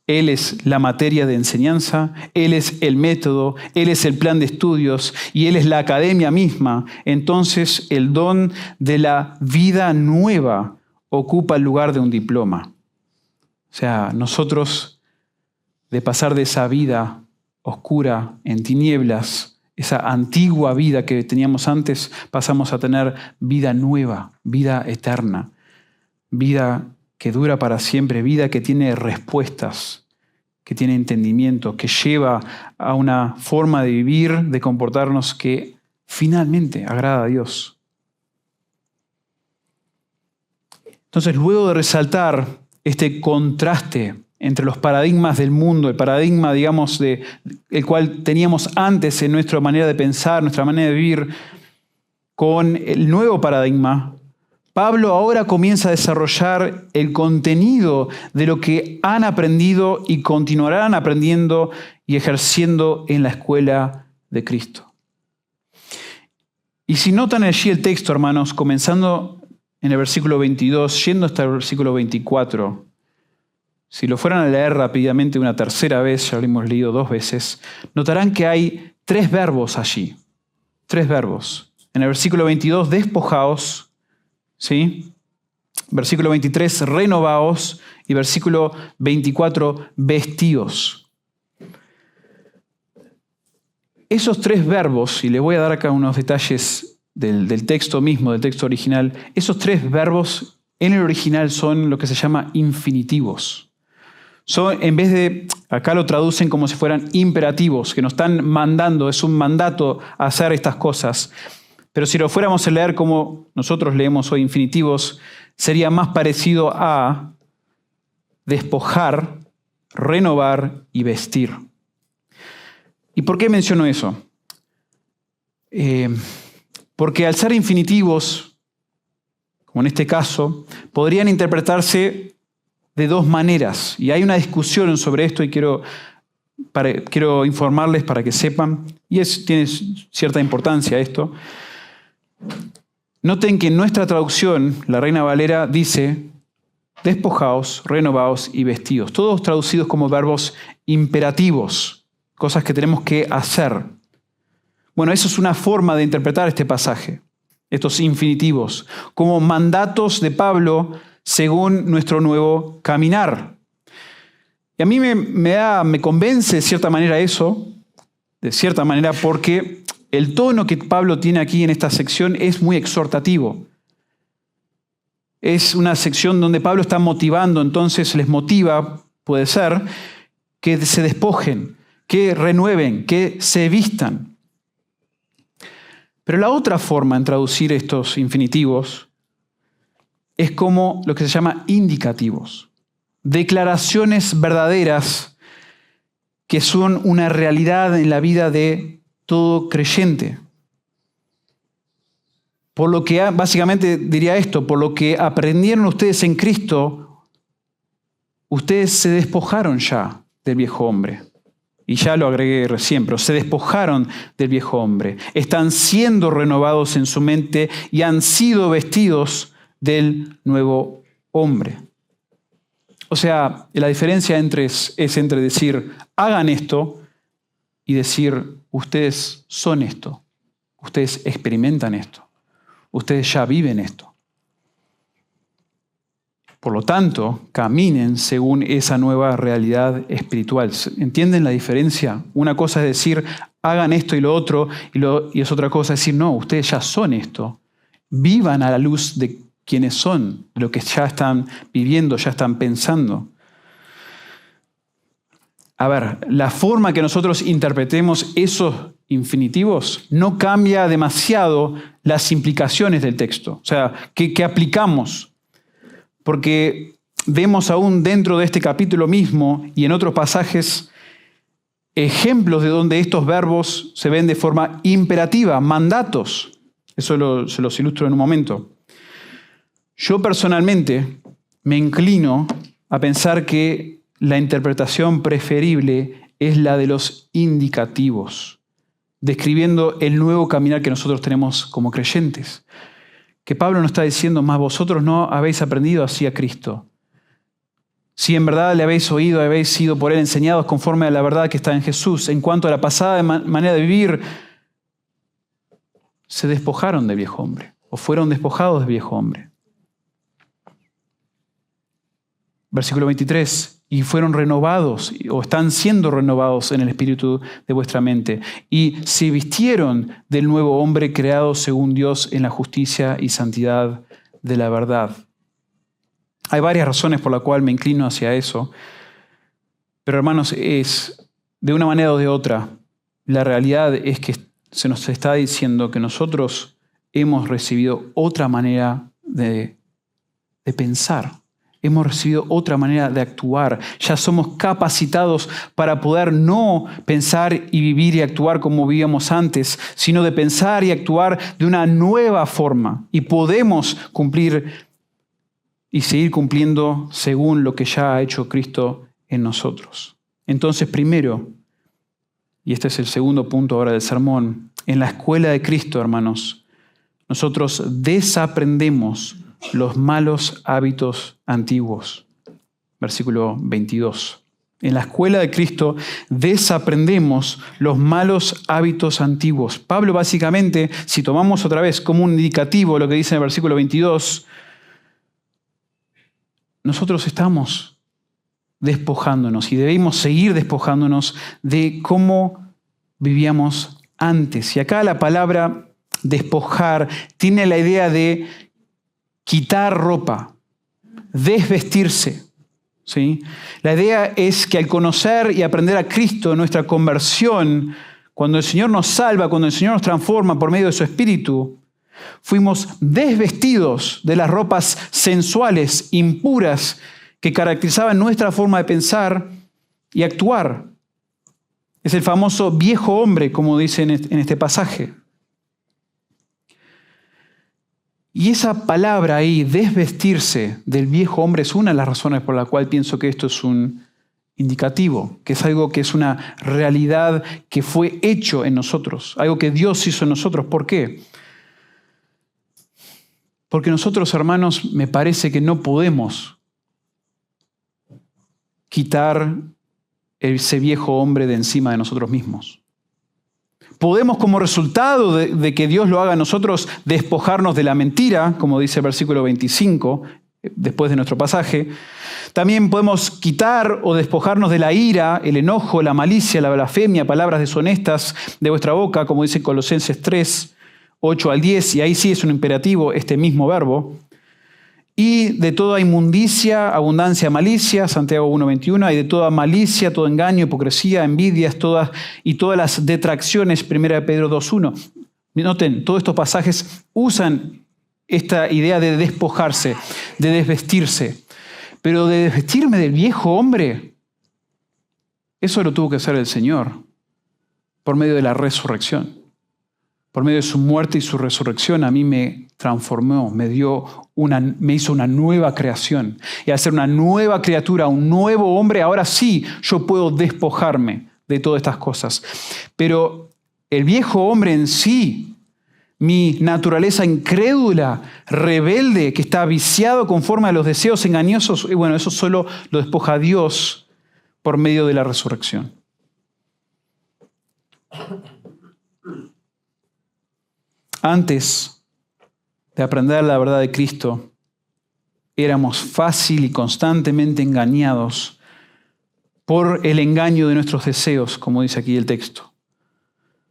Él es la materia de enseñanza, Él es el método, Él es el plan de estudios y Él es la academia misma, entonces el don de la vida nueva ocupa el lugar de un diploma. O sea, nosotros de pasar de esa vida oscura, en tinieblas, esa antigua vida que teníamos antes, pasamos a tener vida nueva, vida eterna, vida que dura para siempre, vida que tiene respuestas, que tiene entendimiento, que lleva a una forma de vivir, de comportarnos que finalmente agrada a Dios. Entonces, luego de resaltar este contraste entre los paradigmas del mundo, el paradigma, digamos, el cual teníamos antes en nuestra manera de pensar, nuestra manera de vivir, con el nuevo paradigma, Pablo ahora comienza a desarrollar el contenido de lo que han aprendido y continuarán aprendiendo y ejerciendo en la escuela de Cristo. Y si notan allí el texto, hermanos, comenzando en el versículo 22, yendo hasta el versículo 24, si lo fueran a leer rápidamente una tercera vez, ya lo hemos leído 2 veces, notarán que hay 3 verbos allí. 3 verbos. En el versículo 22, despojaos, ¿sí? Versículo 23, renovaos. Y versículo 24, vestíos. Esos 3 verbos, y les voy a dar acá unos detalles del texto mismo, del texto original, esos 3 verbos en el original son lo que se llama infinitivos. En vez de, acá lo traducen como si fueran imperativos, que nos están mandando, es un mandato a hacer estas cosas. Pero si lo fuéramos a leer como nosotros leemos hoy infinitivos, sería más parecido a despojar, renovar y vestir. ¿Y por qué menciono eso? Porque al ser infinitivos, como en este caso, podrían interpretarse de 2 maneras. Y hay una discusión sobre esto y quiero informarles para que sepan, y tiene cierta importancia esto. Noten que en nuestra traducción, la Reina Valera dice, despojaos, renovaos y vestíos. Todos traducidos como verbos imperativos, cosas que tenemos que hacer. Bueno, eso es una forma de interpretar este pasaje, estos infinitivos, como mandatos de Pablo según nuestro nuevo caminar. Y a mí me convence de cierta manera eso, porque el tono que Pablo tiene aquí en esta sección es muy exhortativo. Es una sección donde Pablo está motivando, entonces les motiva, puede ser, que se despojen, que renueven, que se vistan. Pero la otra forma en traducir estos infinitivos es como lo que se llama indicativos. Declaraciones verdaderas que son una realidad en la vida de todo creyente. Por lo que, básicamente diría esto, por lo que aprendieron ustedes en Cristo, ustedes se despojaron ya del viejo hombre. Y ya lo agregué recién, pero se despojaron del viejo hombre. Están siendo renovados en su mente y han sido vestidos del nuevo hombre. O sea, la diferencia es entre decir, hagan esto, y decir, ustedes son esto, ustedes experimentan esto, ustedes ya viven esto. Por lo tanto, caminen según esa nueva realidad espiritual. ¿Entienden la diferencia? Una cosa es decir, hagan esto y lo otro, y es otra cosa decir, no, ustedes ya son esto. Vivan a la luz de quienes son, de lo que ya están viviendo, ya están pensando. A ver, la forma que nosotros interpretemos esos infinitivos no cambia demasiado las implicaciones del texto. O sea, que aplicamos. Porque vemos aún dentro de este capítulo mismo y en otros pasajes ejemplos de donde estos verbos se ven de forma imperativa, mandatos. Eso se los ilustro en un momento. Yo personalmente me inclino a pensar que la interpretación preferible es la de los indicativos, describiendo el nuevo caminar que nosotros tenemos como creyentes. Que Pablo nos está diciendo, más vosotros no habéis aprendido así a Cristo. Si en verdad le habéis oído, habéis sido por él enseñados conforme a la verdad que está en Jesús. En cuanto a la pasada manera de vivir, se despojaron del viejo hombre, o fueron despojados del viejo hombre. Versículo 23, y fueron renovados, o están siendo renovados en el espíritu de vuestra mente, y se vistieron del nuevo hombre creado según Dios en la justicia y santidad de la verdad. Hay varias razones por las cuales me inclino hacia eso, pero hermanos, es de una manera o de otra, la realidad es que se nos está diciendo que nosotros hemos recibido otra manera de pensar. Hemos recibido otra manera de actuar. Ya somos capacitados para poder no pensar y vivir y actuar como vivíamos antes, sino de pensar y actuar de una nueva forma. Y podemos cumplir y seguir cumpliendo según lo que ya ha hecho Cristo en nosotros. Entonces, primero, y este es el segundo punto ahora del sermón, en la escuela de Cristo, hermanos, nosotros desaprendemos los malos hábitos antiguos. Versículo 22. En la escuela de Cristo desaprendemos los malos hábitos antiguos. Pablo básicamente, si tomamos otra vez como un indicativo lo que dice en el versículo 22, nosotros estamos despojándonos y debemos seguir despojándonos de cómo vivíamos antes. Y acá la palabra despojar tiene la idea de quitar ropa, desvestirse. ¿Sí? La idea es que al conocer y aprender a Cristo, nuestra conversión, cuando el Señor nos salva, cuando el Señor nos transforma por medio de su Espíritu, fuimos desvestidos de las ropas sensuales, impuras, que caracterizaban nuestra forma de pensar y actuar. Es el famoso viejo hombre, como dice en este pasaje. Y esa palabra ahí, desvestirse del viejo hombre, es una de las razones por la cual pienso que esto es un indicativo, que es algo que es una realidad que fue hecho en nosotros, algo que Dios hizo en nosotros. ¿Por qué? Porque nosotros, hermanos, me parece que no podemos quitar ese viejo hombre de encima de nosotros mismos. Podemos, como resultado de que Dios lo haga a nosotros, despojarnos de la mentira, como dice el versículo 25, después de nuestro pasaje. También podemos quitar o despojarnos de la ira, el enojo, la malicia, la blasfemia, palabras deshonestas de vuestra boca, como dice Colosenses 3, 8 al 10, y ahí sí es un imperativo este mismo verbo. Y de toda inmundicia, abundancia, malicia, Santiago 1:21, y de toda malicia, todo engaño, hipocresía, envidias, todas las detracciones, 1 Pedro 2:1. Noten, todos estos pasajes usan esta idea de despojarse, de desvestirse. Pero de desvestirme del viejo hombre, eso lo tuvo que hacer el Señor por medio de la resurrección. Por medio de su muerte y su resurrección a mí me transformó, me hizo una nueva creación. Y al ser una nueva criatura, un nuevo hombre, ahora sí yo puedo despojarme de todas estas cosas. Pero el viejo hombre en sí, mi naturaleza incrédula, rebelde, que está viciado conforme a los deseos engañosos, y bueno, eso solo lo despoja Dios por medio de la resurrección. Antes de aprender la verdad de Cristo, éramos fácil y constantemente engañados por el engaño de nuestros deseos, como dice aquí el texto.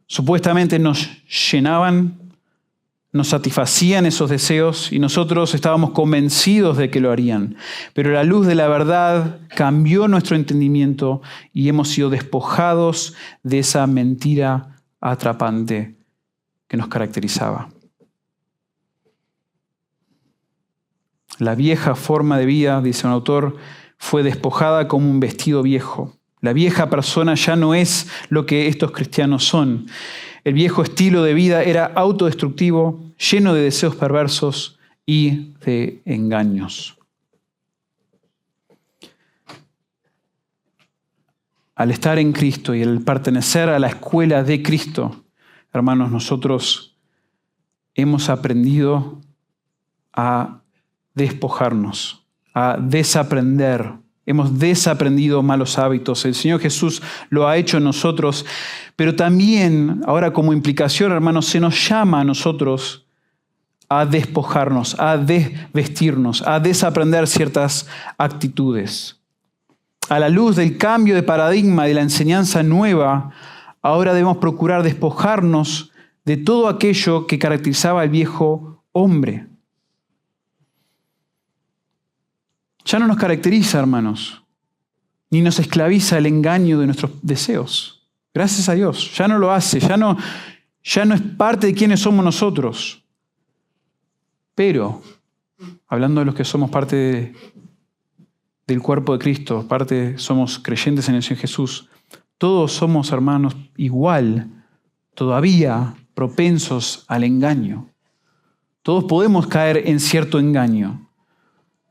Supuestamente nos llenaban, nos satisfacían esos deseos y nosotros estábamos convencidos de que lo harían. Pero la luz de la verdad cambió nuestro entendimiento y hemos sido despojados de esa mentira atrapante que nos caracterizaba. La vieja forma de vida, dice un autor, fue despojada como un vestido viejo. La vieja persona ya no es lo que estos cristianos son. El viejo estilo de vida era autodestructivo, lleno de deseos perversos y de engaños. Al estar en Cristo y al pertenecer a la escuela de Cristo, hermanos, nosotros hemos aprendido a despojarnos, a desaprender. Hemos desaprendido malos hábitos. El Señor Jesús lo ha hecho en nosotros, pero también, ahora como implicación, hermanos, se nos llama a nosotros a despojarnos, a desvestirnos, a desaprender ciertas actitudes. A la luz del cambio de paradigma, de la enseñanza nueva, ahora debemos procurar despojarnos de todo aquello que caracterizaba al viejo hombre. Ya no nos caracteriza, hermanos, ni nos esclaviza el engaño de nuestros deseos. Gracias a Dios, ya no lo hace, ya no es parte de quienes somos nosotros. Pero, hablando de los que somos parte del cuerpo de Cristo, somos creyentes en el Señor Jesús, todos somos, hermanos, igual, todavía propensos al engaño. Todos podemos caer en cierto engaño.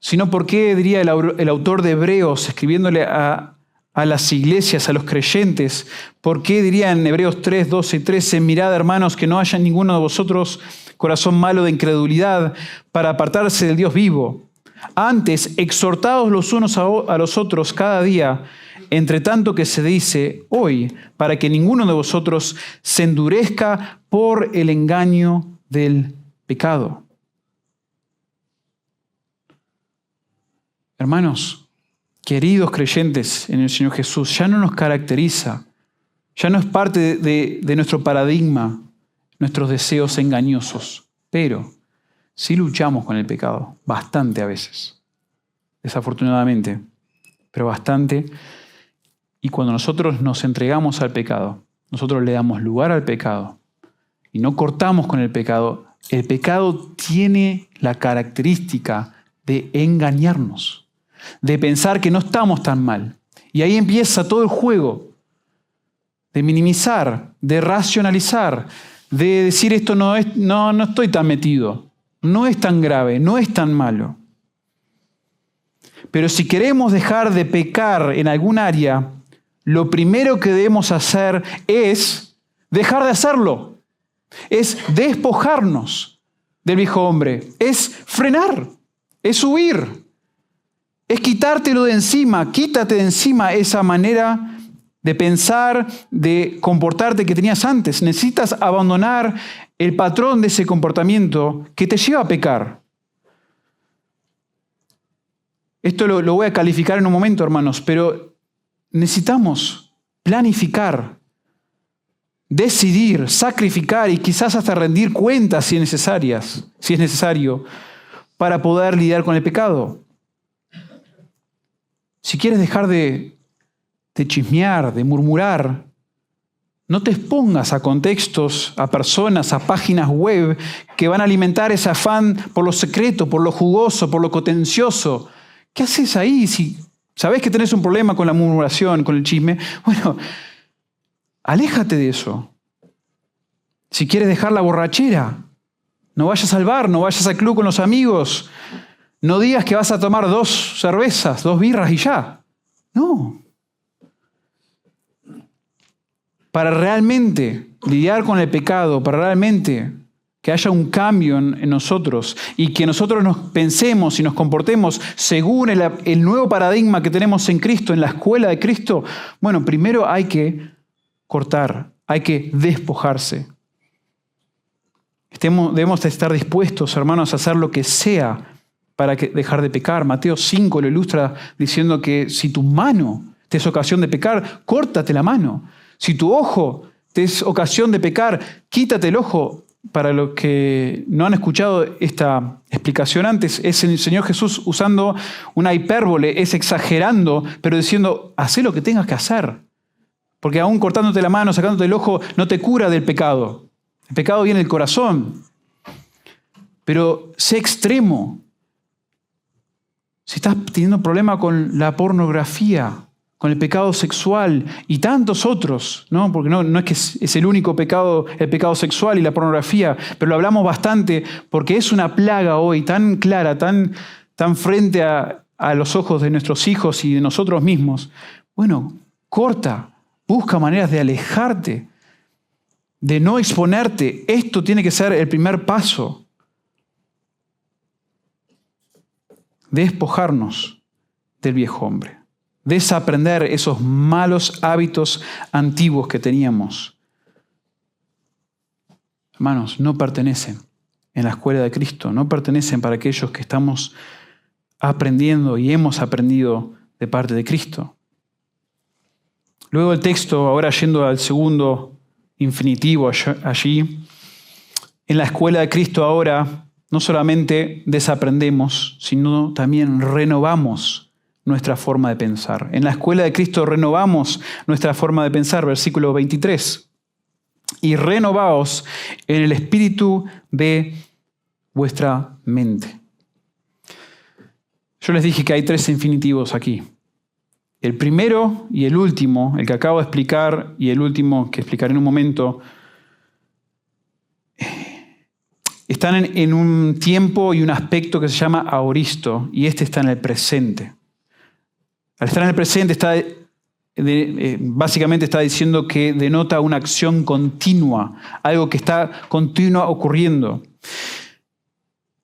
Sino por qué, diría el autor de Hebreos, escribiéndole a las iglesias, a los creyentes, por qué diría en Hebreos 3, 12 y 13, mirad, hermanos, que no haya en ninguno de vosotros corazón malo de incredulidad para apartarse del Dios vivo. Antes, exhortaos los unos a los otros cada día, entre tanto que se dice hoy, para que ninguno de vosotros se endurezca por el engaño del pecado. Hermanos, queridos creyentes en el Señor Jesús, ya no nos caracteriza, ya no es parte de nuestro paradigma, nuestros deseos engañosos, pero sí luchamos con el pecado, bastante a veces, desafortunadamente, pero bastante. Y cuando nosotros nos entregamos al pecado, nosotros le damos lugar al pecado y no cortamos con el pecado tiene la característica de engañarnos, de pensar que no estamos tan mal. Y ahí empieza todo el juego de minimizar, de racionalizar, de decir esto no estoy tan metido, no es tan grave, no es tan malo. Pero si queremos dejar de pecar en algún área, lo primero que debemos hacer es dejar de hacerlo, es despojarnos del viejo hombre, es frenar, es huir. Es quitártelo de encima, quítate de encima esa manera de pensar, de comportarte que tenías antes. Necesitas abandonar el patrón de ese comportamiento que te lleva a pecar. Esto lo voy a calificar en un momento, hermanos, pero necesitamos planificar, decidir, sacrificar y quizás hasta rendir cuentas si es necesario, para poder lidiar con el pecado. Si quieres dejar de chismear, de murmurar, no te expongas a contextos, a personas, a páginas web que van a alimentar ese afán por lo secreto, por lo jugoso, por lo contencioso. ¿Qué haces ahí? Si sabes que tenés un problema con la murmuración, con el chisme, bueno, aléjate de eso. Si quieres dejar la borrachera, no vayas al bar, no vayas al club con los amigos. No digas que vas a tomar 2 cervezas, 2 birras y ya. No. Para realmente lidiar con el pecado, para realmente que haya un cambio en nosotros y que nosotros nos pensemos y nos comportemos según el nuevo paradigma que tenemos en Cristo, en la escuela de Cristo, bueno, primero hay que cortar, hay que despojarse. Debemos estar dispuestos, hermanos, a hacer lo que sea para dejar de pecar. Mateo 5 lo ilustra diciendo que si tu mano te es ocasión de pecar, córtate la mano. Si tu ojo te es ocasión de pecar, quítate el ojo. Para los que no han escuchado esta explicación antes, es el Señor Jesús usando una hipérbole, es exagerando, pero diciendo, haz lo que tengas que hacer. Porque aún cortándote la mano, sacándote el ojo, no te cura del pecado. El pecado viene del corazón. Pero sé extremo. Si estás teniendo problema con la pornografía, con el pecado sexual y tantos otros, ¿no? Porque no es que es el único pecado, el pecado sexual y la pornografía, pero lo hablamos bastante porque es una plaga hoy tan clara, tan frente a los ojos de nuestros hijos y de nosotros mismos. Bueno, corta, busca maneras de alejarte, de no exponerte. Esto tiene que ser el primer paso. Despojarnos del viejo hombre. Desaprender esos malos hábitos antiguos que teníamos. Hermanos, no pertenecen en la escuela de Cristo, no pertenecen para aquellos que estamos aprendiendo y hemos aprendido de parte de Cristo. Luego el texto, ahora yendo al segundo infinitivo allí, en la escuela de Cristo ahora no solamente desaprendemos, sino también renovamos nuestra forma de pensar. En la escuela de Cristo renovamos nuestra forma de pensar, versículo 23. Y renovaos en el espíritu de vuestra mente. Yo les dije que hay 3 infinitivos aquí. El primero y el último, el que acabo de explicar y el último que explicaré en un momento, están en un tiempo y un aspecto que se llama aoristo, y este está en el presente. Al estar en el presente básicamente está diciendo que denota una acción continua, algo que está continua ocurriendo.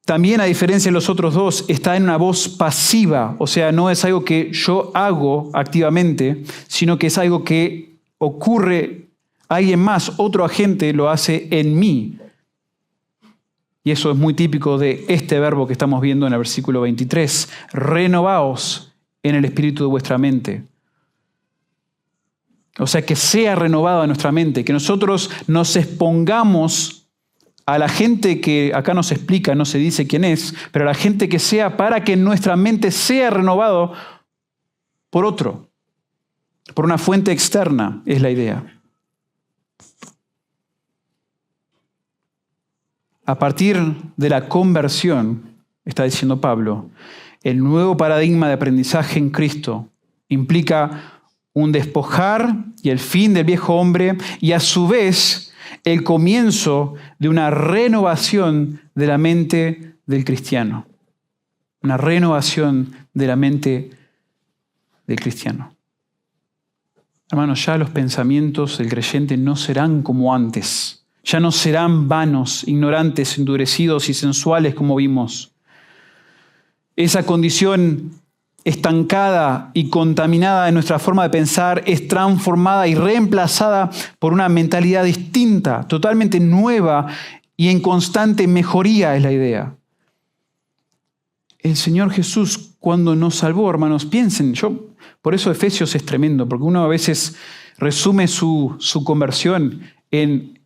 También, a diferencia de los otros dos, está en una voz pasiva, o sea, no es algo que yo hago activamente, sino que es algo que ocurre, alguien más, otro agente lo hace en mí. Y eso es muy típico de este verbo que estamos viendo en el versículo 23. Renovaos en el espíritu de vuestra mente. O sea, que sea renovada nuestra mente, que nosotros nos expongamos a la gente que acá nos explica, no se dice quién es, pero a la gente que sea para que nuestra mente sea renovado por otro, por una fuente externa, es la idea. A partir de la conversión, está diciendo Pablo, el nuevo paradigma de aprendizaje en Cristo implica un despojar y el fin del viejo hombre y a su vez el comienzo de una renovación de la mente del cristiano. Una renovación de la mente del cristiano. Hermanos, ya los pensamientos del creyente no serán como antes. Ya no serán vanos, ignorantes, endurecidos y sensuales como vimos. Esa condición estancada y contaminada de nuestra forma de pensar es transformada y reemplazada por una mentalidad distinta, totalmente nueva y en constante mejoría es la idea. El Señor Jesús, cuando nos salvó, hermanos, piensen, por eso Efesios es tremendo, porque uno a veces resume su conversión en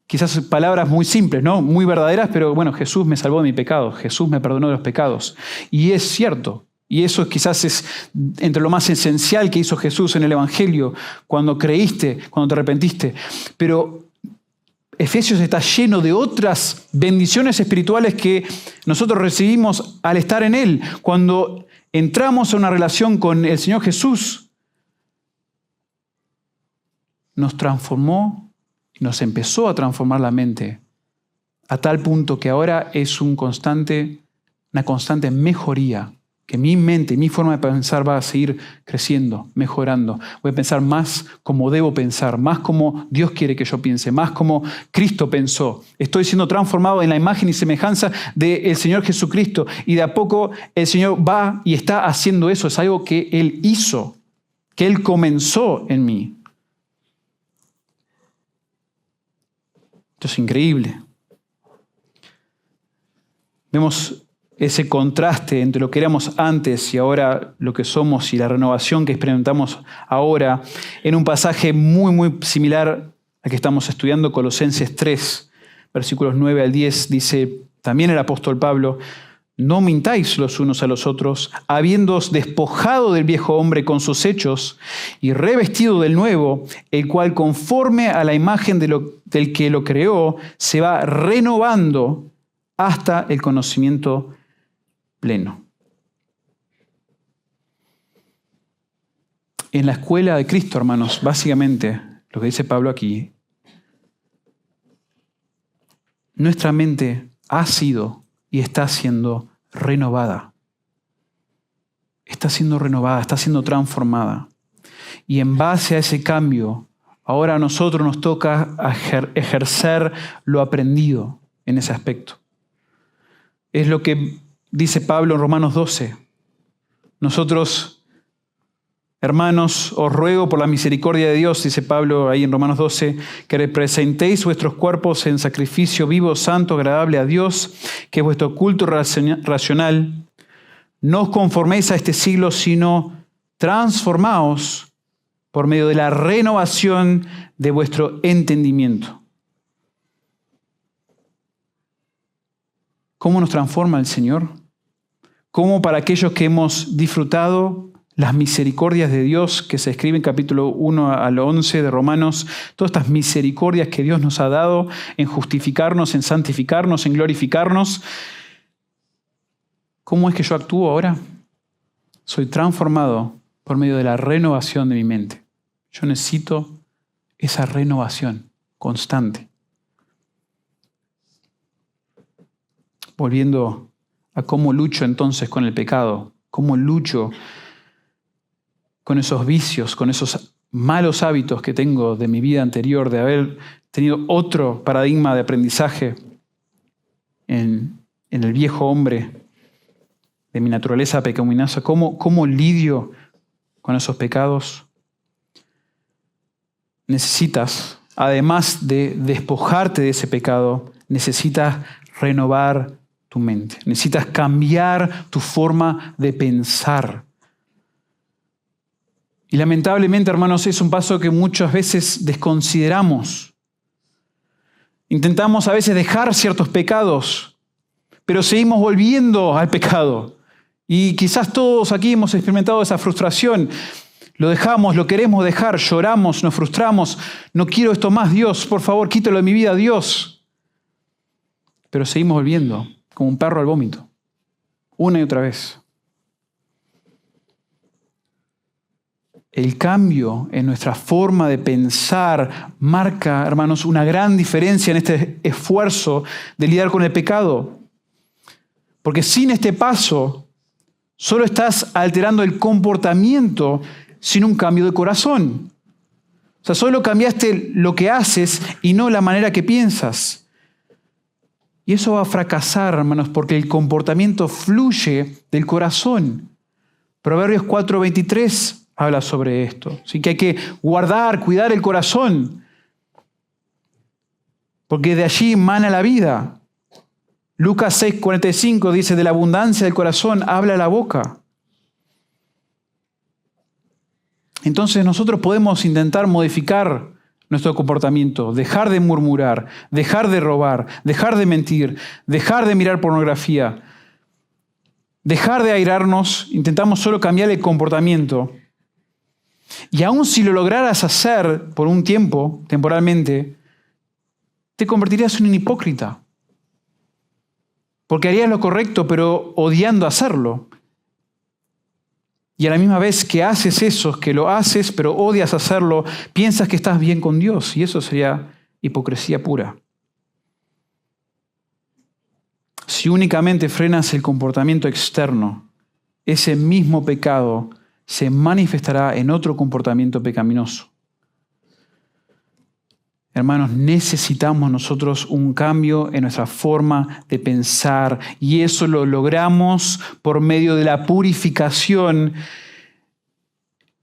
quizás palabras muy simples, ¿no? Muy verdaderas, pero bueno, Jesús me salvó de mi pecado, Jesús me perdonó de los pecados. Y es cierto, y eso quizás es entre lo más esencial que hizo Jesús en el Evangelio, cuando creíste, cuando te arrepentiste. Pero Efesios está lleno de otras bendiciones espirituales que nosotros recibimos al estar en Él. Cuando entramos a una relación con el Señor Jesús, nos transformó, nos empezó a transformar la mente a tal punto que ahora es una constante mejoría, que mi mente, mi forma de pensar va a seguir creciendo, mejorando. Voy a pensar más como debo pensar, más como Dios quiere que yo piense, más como Cristo pensó. Estoy siendo transformado en la imagen y semejanza del Señor Jesucristo y de a poco el Señor va y está haciendo eso. Es algo que Él hizo, que Él comenzó en mí. Esto es increíble. Vemos ese contraste entre lo que éramos antes y ahora lo que somos y la renovación que experimentamos ahora en un pasaje muy, muy similar al que estamos estudiando, Colosenses 3, versículos 9 al 10, dice también el apóstol Pablo, no mintáis los unos a los otros, habiéndoos despojado del viejo hombre con sus hechos y revestido del nuevo, el cual conforme a la imagen del que lo creó, se va renovando hasta el conocimiento pleno. en la escuela de Cristo, hermanos, básicamente, lo que dice Pablo aquí, nuestra mente ha sido y está siendo renovada. Está siendo renovada, está siendo transformada. Y en base a ese cambio, ahora a nosotros nos toca ejercer lo aprendido en ese aspecto. Es lo que dice Pablo en Romanos 12. Nosotros, hermanos, os ruego por la misericordia de Dios, dice Pablo ahí en Romanos 12, que presentéis vuestros cuerpos en sacrificio vivo, santo, agradable a Dios, que es vuestro culto racional. No os conforméis a este siglo, sino transformaos por medio de la renovación de vuestro entendimiento. ¿Cómo nos transforma el Señor? ¿Cómo para aquellos que hemos disfrutado las misericordias de Dios, que se escribe en capítulo 1 al 11 de Romanos, todas estas misericordias que Dios nos ha dado en justificarnos, en santificarnos, en glorificarnos? ¿Cómo es que yo actúo ahora? Soy transformado por medio de la renovación de mi mente. Yo necesito esa renovación constante. Volviendo a cómo lucho entonces con el pecado, cómo lucho con esos vicios, con esos malos hábitos que tengo de mi vida anterior, de haber tenido otro paradigma de aprendizaje en el viejo hombre, de mi naturaleza pecaminosa. ¿Cómo lidio con esos pecados? Necesitas, además de despojarte de ese pecado, necesitas renovar tu mente. Necesitas cambiar tu forma de pensar. Y lamentablemente, hermanos, es un paso que muchas veces desconsideramos. Intentamos a veces dejar ciertos pecados, pero seguimos volviendo al pecado. Y quizás todos aquí hemos experimentado esa frustración. Lo dejamos, lo queremos dejar, lloramos, nos frustramos. No quiero esto más, Dios, por favor, quítalo de mi vida, Dios. Pero seguimos volviendo, como un perro al vómito, una y otra vez. El cambio en nuestra forma de pensar marca, hermanos, una gran diferencia en este esfuerzo de lidiar con el pecado. Porque sin este paso, solo estás alterando el comportamiento sin un cambio de corazón. O sea, solo cambiaste lo que haces y no la manera que piensas. Y eso va a fracasar, hermanos, porque el comportamiento fluye del corazón. Proverbios 4:23 habla sobre esto. Así que hay que cuidar el corazón, porque de allí emana la vida. Lucas 6:45 dice, de la abundancia del corazón habla la boca. Entonces nosotros podemos intentar modificar nuestro comportamiento, dejar de murmurar, dejar de robar, dejar de mentir, dejar de mirar pornografía, dejar de airarnos. Intentamos solo cambiar el comportamiento. Y aun si lo lograras hacer por un tiempo, temporalmente, te convertirías en un hipócrita. Porque harías lo correcto, pero odiando hacerlo. Y a la misma vez que haces eso, que lo haces, pero odias hacerlo, piensas que estás bien con Dios. Y eso sería hipocresía pura. Si únicamente frenas el comportamiento externo, ese mismo pecado se manifestará en otro comportamiento pecaminoso. Hermanos, necesitamos nosotros un cambio en nuestra forma de pensar y eso lo logramos por medio de la purificación,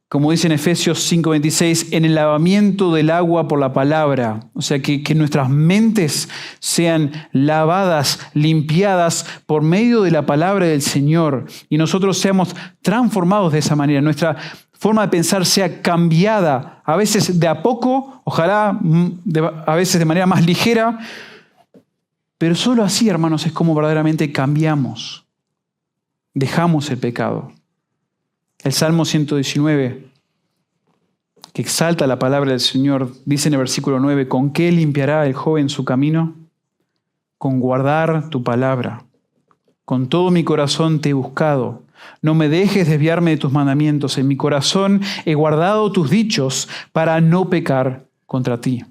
como dice en Efesios 5:26, en el lavamiento del agua por la palabra. O sea, que nuestras mentes sean lavadas, limpiadas por medio de la palabra del Señor y nosotros seamos transformados de esa manera. Nuestra forma de pensar sea cambiada, a veces de a poco, ojalá a veces de manera más ligera, pero solo así, hermanos, es como verdaderamente cambiamos, dejamos el pecado. El Salmo 119, que exalta la palabra del Señor, dice en el versículo 9, ¿con qué limpiará el joven su camino? Con guardar tu palabra. Con todo mi corazón te he buscado. No me dejes desviarme de tus mandamientos. En mi corazón he guardado tus dichos para no pecar contra ti.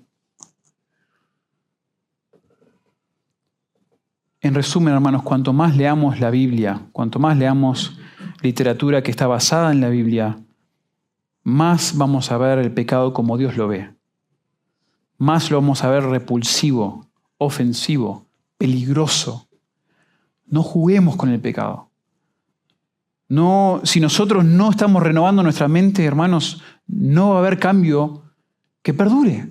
En resumen, hermanos, cuanto más leamos la Biblia, cuanto más leamos literatura que está basada en la Biblia, más vamos a ver el pecado como Dios lo ve. Más lo vamos a ver repulsivo, ofensivo, peligroso. No juguemos con el pecado. No, si nosotros no estamos renovando nuestra mente, hermanos, no va a haber cambio que perdure.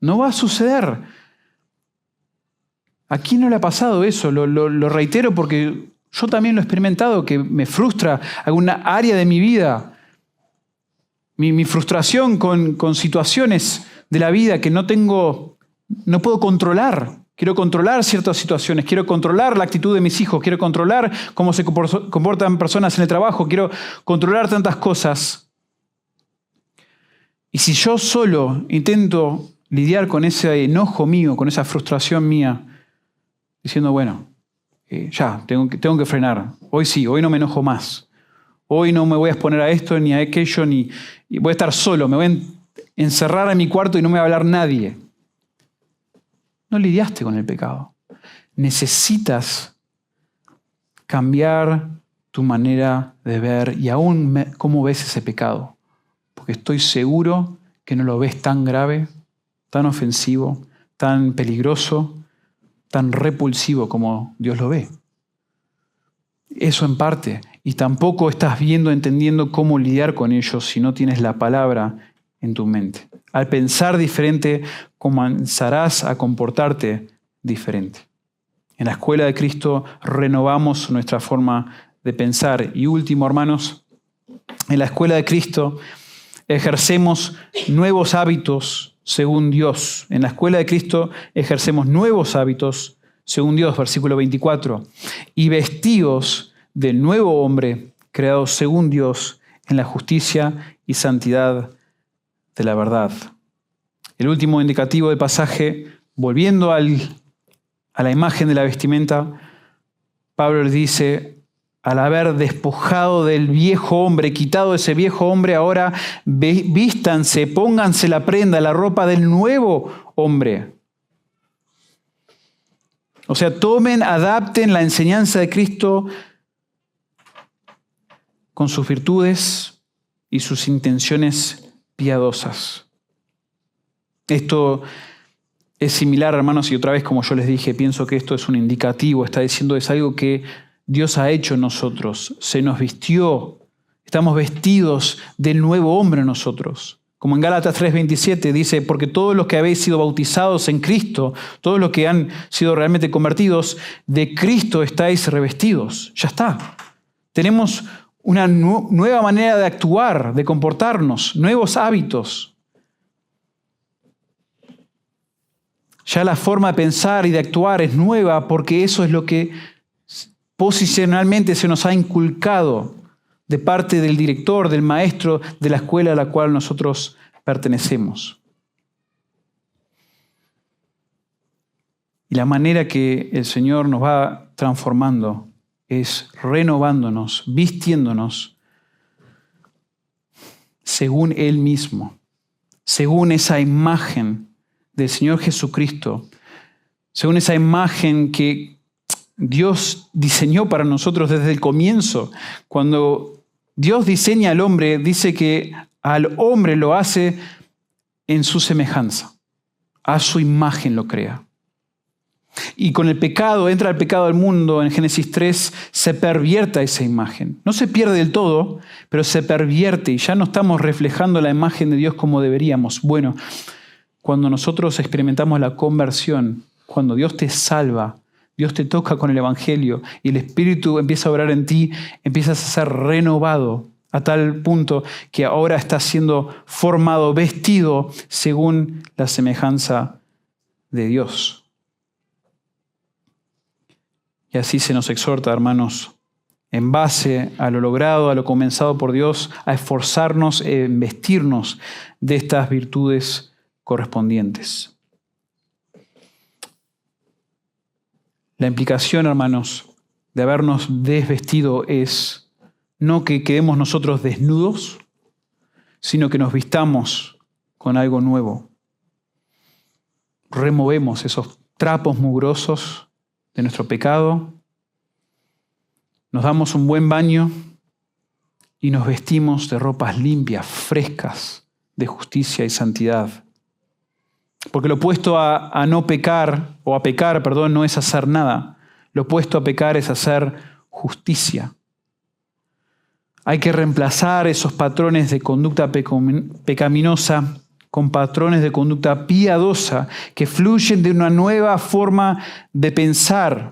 No va a suceder. ¿A quién no le ha pasado eso? Lo reitero porque yo también lo he experimentado, que me frustra alguna área de mi vida. Mi frustración con situaciones de la vida que no puedo controlar. Quiero controlar ciertas situaciones, quiero controlar la actitud de mis hijos, quiero controlar cómo se comportan personas en el trabajo, quiero controlar tantas cosas. Y si yo solo intento lidiar con ese enojo mío, con esa frustración mía, diciendo, bueno, ya, tengo que frenar. Hoy sí, hoy no me enojo más. Hoy no me voy a exponer a esto ni a aquello, y voy a estar solo, me voy a encerrar en mi cuarto y no me va a hablar nadie. No lidiaste con el pecado. Necesitas cambiar tu manera de ver y aún cómo ves ese pecado. Porque estoy seguro que no lo ves tan grave, tan ofensivo, tan peligroso, tan repulsivo como Dios lo ve. Eso en parte. Y tampoco estás entendiendo cómo lidiar con ellos si no tienes la palabra en tu mente. Al pensar diferente, comenzarás a comportarte diferente. En la escuela de Cristo renovamos nuestra forma de pensar. Y último, hermanos, en la escuela de Cristo ejercemos nuevos hábitos según Dios. En la escuela de Cristo ejercemos nuevos hábitos según Dios, versículo 24. Y vestidos del nuevo hombre, creado según Dios, en la justicia y santidad de la verdad. El último indicativo del pasaje, volviendo a la imagen de la vestimenta, Pablo le dice, al haber despojado del viejo hombre, quitado ese viejo hombre, ahora vístanse, pónganse la prenda, la ropa del nuevo hombre. O sea, adapten la enseñanza de Cristo con sus virtudes y sus intenciones piadosas. Esto es similar, hermanos, y otra vez, como yo les dije, pienso que esto es un indicativo, está diciendo es algo que Dios ha hecho en nosotros, se nos vistió, estamos vestidos del nuevo hombre en nosotros. Como en Gálatas 3:27 dice, porque todos los que habéis sido bautizados en Cristo, todos los que han sido realmente convertidos, de Cristo estáis revestidos. Ya está. Tenemos una nueva manera de actuar, de comportarnos, nuevos hábitos. Ya la forma de pensar y de actuar es nueva porque eso es lo que posicionalmente se nos ha inculcado de parte del director, del maestro de la escuela a la cual nosotros pertenecemos. Y la manera que el Señor nos va transformando es renovándonos, vistiéndonos según Él mismo, según esa imagen del Señor Jesucristo, según esa imagen que Dios diseñó para nosotros desde el comienzo. Cuando Dios diseña al hombre, dice que al hombre lo hace en su semejanza, a su imagen lo crea. Y con el pecado, entra el pecado al mundo, en Génesis 3, se pervierte esa imagen. No se pierde del todo, pero se pervierte y ya no estamos reflejando la imagen de Dios como deberíamos. Bueno, cuando nosotros experimentamos la conversión, cuando Dios te salva, Dios te toca con el Evangelio y el Espíritu empieza a obrar en ti, empiezas a ser renovado a tal punto que ahora estás siendo formado, vestido según la semejanza de Dios. Y así se nos exhorta, hermanos, en base a lo logrado, a lo comenzado por Dios, a esforzarnos en vestirnos de estas virtudes correspondientes. La implicación, hermanos, de habernos desvestido es no que quedemos nosotros desnudos, sino que nos vistamos con algo nuevo. Removemos esos trapos mugrosos de nuestro pecado, nos damos un buen baño y nos vestimos de ropas limpias, frescas, de justicia y santidad. Porque lo opuesto a no pecar, o a pecar, perdón, no es hacer nada. Lo opuesto a pecar es hacer justicia. Hay que reemplazar esos patrones de conducta pecaminosa con patrones de conducta piadosa que fluyen de una nueva forma de pensar.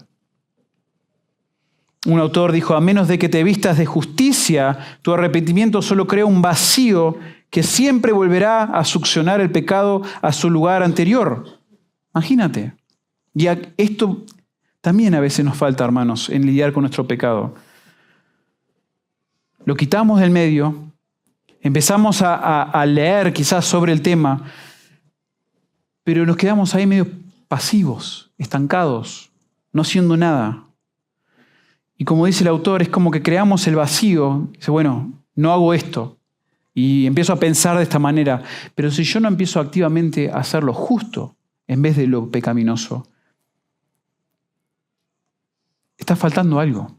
Un autor dijo, a menos de que te vistas de justicia, tu arrepentimiento solo crea un vacío que siempre volverá a succionar el pecado a su lugar anterior. Imagínate. Y esto también a veces nos falta, hermanos, en lidiar con nuestro pecado. Lo quitamos del medio, empezamos a leer quizás sobre el tema, pero nos quedamos ahí medio pasivos, estancados, no haciendo nada. Y como dice el autor, es como que creamos el vacío. Dice, bueno, no hago esto. Y empiezo a pensar de esta manera. Pero si yo no empiezo activamente a hacer lo justo en vez de lo pecaminoso, está faltando algo.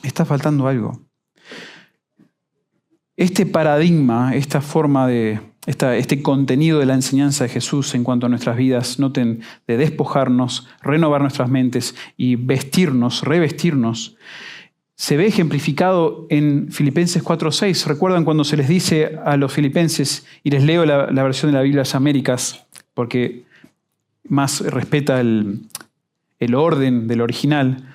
Está faltando algo. Este paradigma, esta forma este contenido de la enseñanza de Jesús en cuanto a nuestras vidas, noten, de despojarnos, renovar nuestras mentes y vestirnos, revestirnos, se ve ejemplificado en Filipenses 4:6. ¿Recuerdan cuando se les dice a los filipenses, y les leo la versión de la Biblia de las Américas, porque más respeta el orden del original?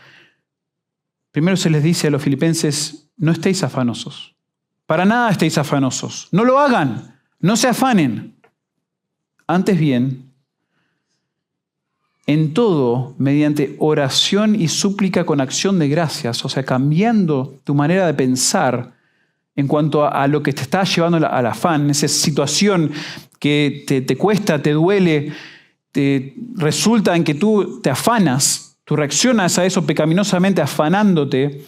Primero se les dice a los filipenses, no estéis afanosos. Para nada estéis afanosos. No lo hagan. No se afanen. Antes bien, en todo, mediante oración y súplica con acción de gracias, o sea, cambiando tu manera de pensar en cuanto a lo que te está llevando al afán, esa situación que te cuesta, te duele, resulta en que tú te afanas, tú reaccionas a eso pecaminosamente afanándote.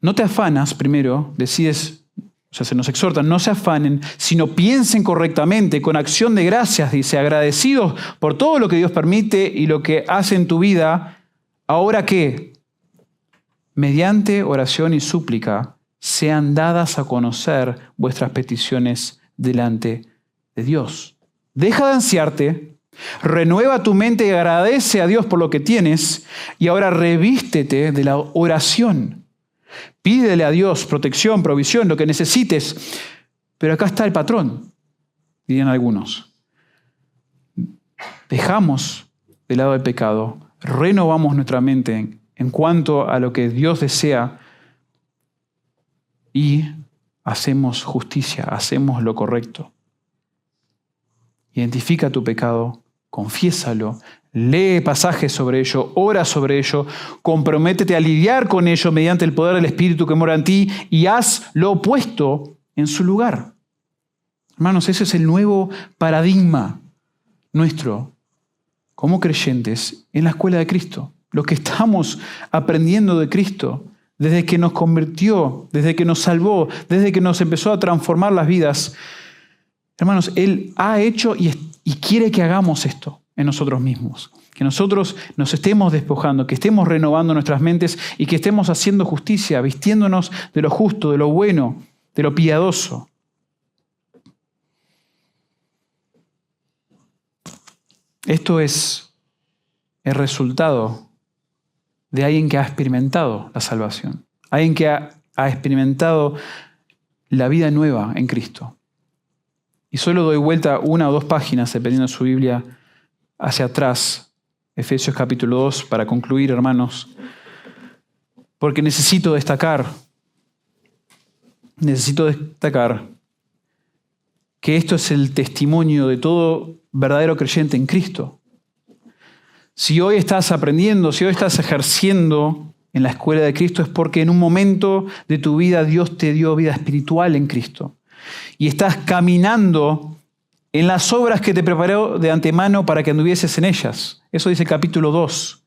No te afanas primero, decides. O sea, se nos exhorta, no se afanen, sino piensen correctamente, con acción de gracias, dice, agradecidos por todo lo que Dios permite y lo que hace en tu vida. ¿Ahora qué? Mediante oración y súplica sean dadas a conocer vuestras peticiones delante de Dios. Deja de ansiarte, renueva tu mente y agradece a Dios por lo que tienes, y ahora revístete de la oración. Pídele a Dios protección, provisión, lo que necesites. Pero acá está el patrón, dirían algunos. Dejamos de lado el pecado, renovamos nuestra mente en cuanto a lo que Dios desea y hacemos justicia, hacemos lo correcto. Identifica tu pecado, confiésalo, lee pasajes sobre ello, ora sobre ello, comprométete a lidiar con ello mediante el poder del Espíritu que mora en ti y haz lo opuesto en su lugar. Hermanos, ese es el nuevo paradigma nuestro como creyentes en la escuela de Cristo. Lo que estamos aprendiendo de Cristo desde que nos convirtió, desde que nos salvó, desde que nos empezó a transformar las vidas. Hermanos, Él ha hecho y quiere que hagamos esto en nosotros mismos. Que nosotros nos estemos despojando, que estemos renovando nuestras mentes y que estemos haciendo justicia, vistiéndonos de lo justo, de lo bueno, de lo piadoso. Esto es el resultado de alguien que ha experimentado la salvación, alguien que ha experimentado la vida nueva en Cristo. Y solo doy vuelta una o dos páginas, dependiendo de su Biblia, hacia atrás, Efesios capítulo 2, para concluir, hermanos, porque necesito destacar que esto es el testimonio de todo verdadero creyente en Cristo. Si hoy estás aprendiendo, si hoy estás ejerciendo en la escuela de Cristo, es porque en un momento de tu vida Dios te dio vida espiritual en Cristo. Y estás caminando en las obras que te preparó de antemano para que anduvieses en ellas. Eso dice el capítulo 2.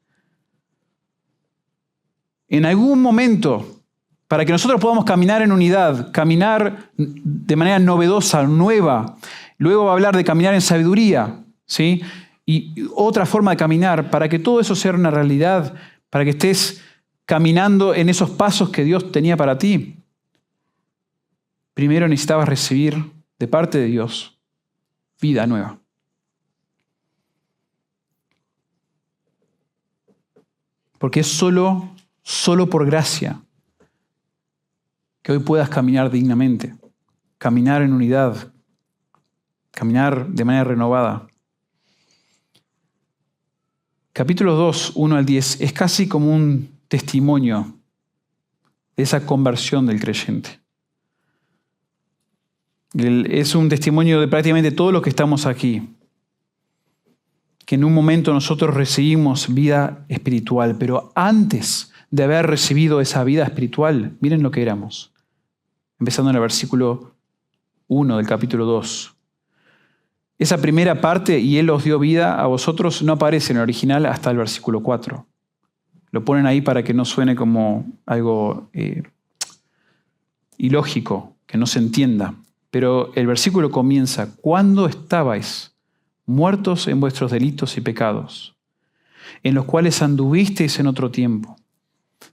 En algún momento para que nosotros podamos caminar en unidad, caminar de manera novedosa, nueva. Luego va a hablar de caminar en sabiduría, ¿sí? Y otra forma de caminar, para que todo eso sea una realidad, para que estés caminando en esos pasos que Dios tenía para ti. Primero necesitabas recibir de parte de Dios vida nueva. Porque es solo por gracia que hoy puedas caminar dignamente, caminar en unidad, caminar de manera renovada. Capítulo 2, 1 al 10, es casi como un testimonio de esa conversión del creyente. Es un testimonio de prácticamente todos los que estamos aquí, que en un momento nosotros recibimos vida espiritual, pero antes de haber recibido esa vida espiritual, miren lo que éramos. Empezando en el versículo 1 del capítulo 2. Esa primera parte, y Él os dio vida a vosotros, no aparece en el original hasta el versículo 4. Lo ponen ahí para que no suene como algo ilógico, que no se entienda. Pero el versículo comienza, ¿cuándo estabais muertos en vuestros delitos y pecados, en los cuales anduvisteis en otro tiempo,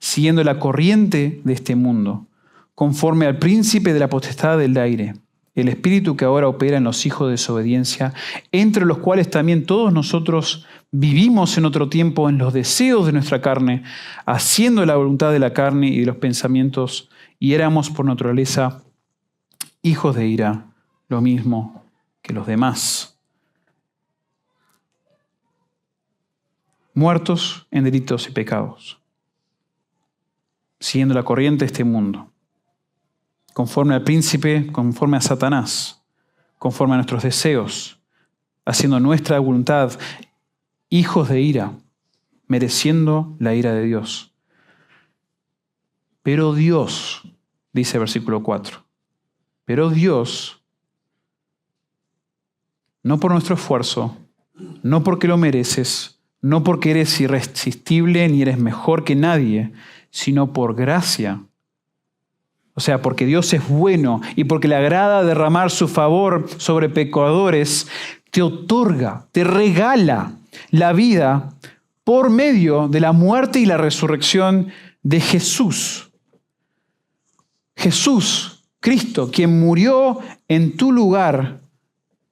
siguiendo la corriente de este mundo, conforme al príncipe de la potestad del aire, el espíritu que ahora opera en los hijos de desobediencia, entre los cuales también todos nosotros vivimos en otro tiempo en los deseos de nuestra carne, haciendo la voluntad de la carne y de los pensamientos, y éramos por naturaleza hijos de ira, lo mismo que los demás. Muertos en delitos y pecados, siguiendo la corriente de este mundo, conforme al príncipe, conforme a Satanás, conforme a nuestros deseos, haciendo nuestra voluntad, hijos de ira, mereciendo la ira de Dios. Pero Dios, dice el versículo 4, pero Dios, no por nuestro esfuerzo, no porque lo mereces, no porque eres irresistible ni eres mejor que nadie, sino por gracia. O sea, porque Dios es bueno y porque le agrada derramar su favor sobre pecadores, te otorga, te regala la vida por medio de la muerte y la resurrección de Jesús. Jesús, Cristo, quien murió en tu lugar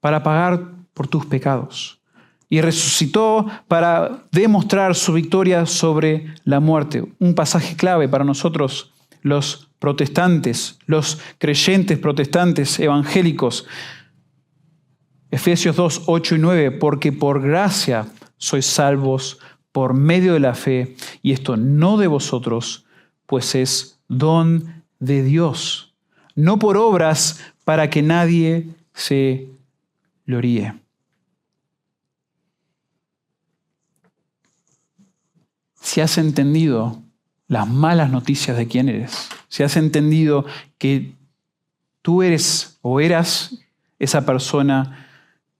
para pagar por tus pecados y resucitó para demostrar su victoria sobre la muerte. Un pasaje clave para nosotros, los protestantes, los creyentes protestantes evangélicos. Efesios 2, 8 y 9, porque por gracia sois salvos por medio de la fe, y esto no de vosotros, pues es don de Dios, no por obras para que nadie se gloríe. Si has entendido las malas noticias de quién eres, si has entendido que tú eres o eras esa persona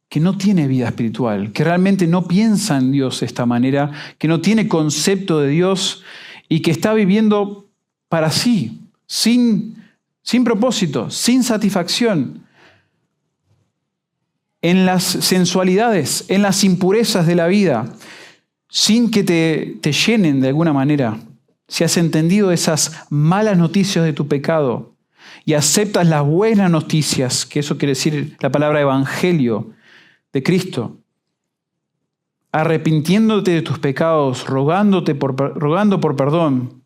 que no tiene vida espiritual, que realmente no piensa en Dios de esta manera, que no tiene concepto de Dios y que está viviendo para sí, sin propósito, sin satisfacción, en las sensualidades, en las impurezas de la vida, sin que te llenen de alguna manera. Si has entendido esas malas noticias de tu pecado y aceptas las buenas noticias, que eso quiere decir la palabra evangelio de Cristo, arrepintiéndote de tus pecados, rogando por perdón,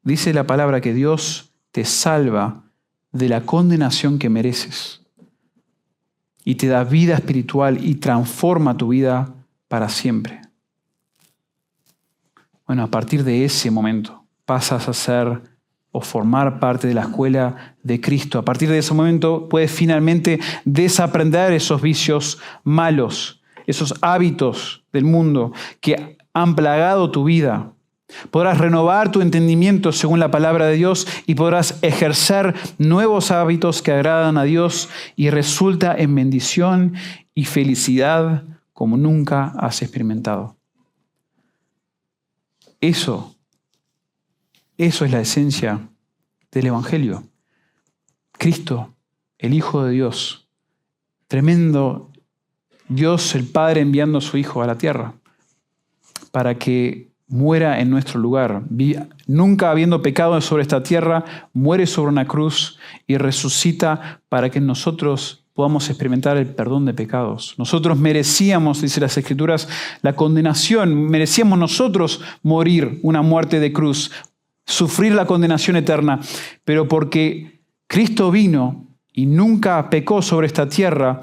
dice la palabra que Dios te salva de la condenación que mereces y te da vida espiritual y transforma tu vida para siempre. Bueno, a partir de ese momento pasas a ser o formar parte de la escuela de Cristo. A partir de ese momento puedes finalmente desaprender esos vicios malos, esos hábitos del mundo que han plagado tu vida. Podrás renovar tu entendimiento según la palabra de Dios y podrás ejercer nuevos hábitos que agradan a Dios y resulta en bendición y felicidad como nunca has experimentado. Eso Eso es la esencia del Evangelio. Cristo, el Hijo de Dios, tremendo Dios el Padre enviando a su Hijo a la tierra para que muera en nuestro lugar. Nunca habiendo pecado sobre esta tierra, muere sobre una cruz y resucita para que nosotros podamos experimentar el perdón de pecados. Nosotros merecíamos, dice las Escrituras, la condenación. Merecíamos nosotros morir una muerte de cruz, sufrir la condenación eterna. Pero porque Cristo vino y nunca pecó sobre esta tierra,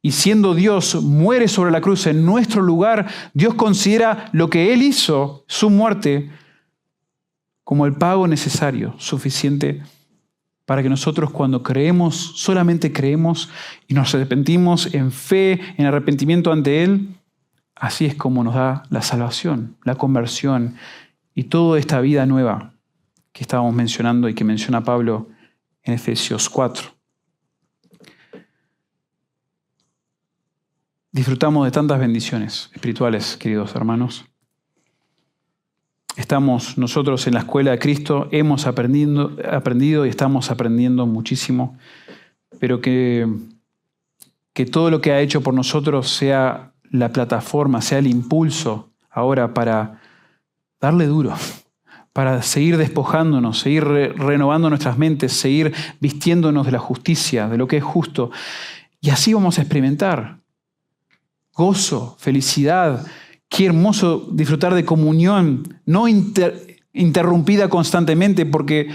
y siendo Dios, muere sobre la cruz en nuestro lugar, Dios considera lo que Él hizo, su muerte, como el pago necesario, suficiente, para que nosotros cuando creemos, solamente creemos y nos arrepentimos en fe, en arrepentimiento ante Él, así es como nos da la salvación, la conversión y toda esta vida nueva que estábamos mencionando y que menciona Pablo en Efesios 4. Disfrutamos de tantas bendiciones espirituales, queridos hermanos. Estamos nosotros en la escuela de Cristo, hemos aprendido y estamos aprendiendo muchísimo, pero que todo lo que ha hecho por nosotros sea la plataforma, sea el impulso ahora para darle duro, para seguir despojándonos, seguir renovando nuestras mentes, seguir vistiéndonos de la justicia, de lo que es justo. Y así vamos a experimentar gozo, felicidad. Qué hermoso disfrutar de comunión, no interrumpida constantemente porque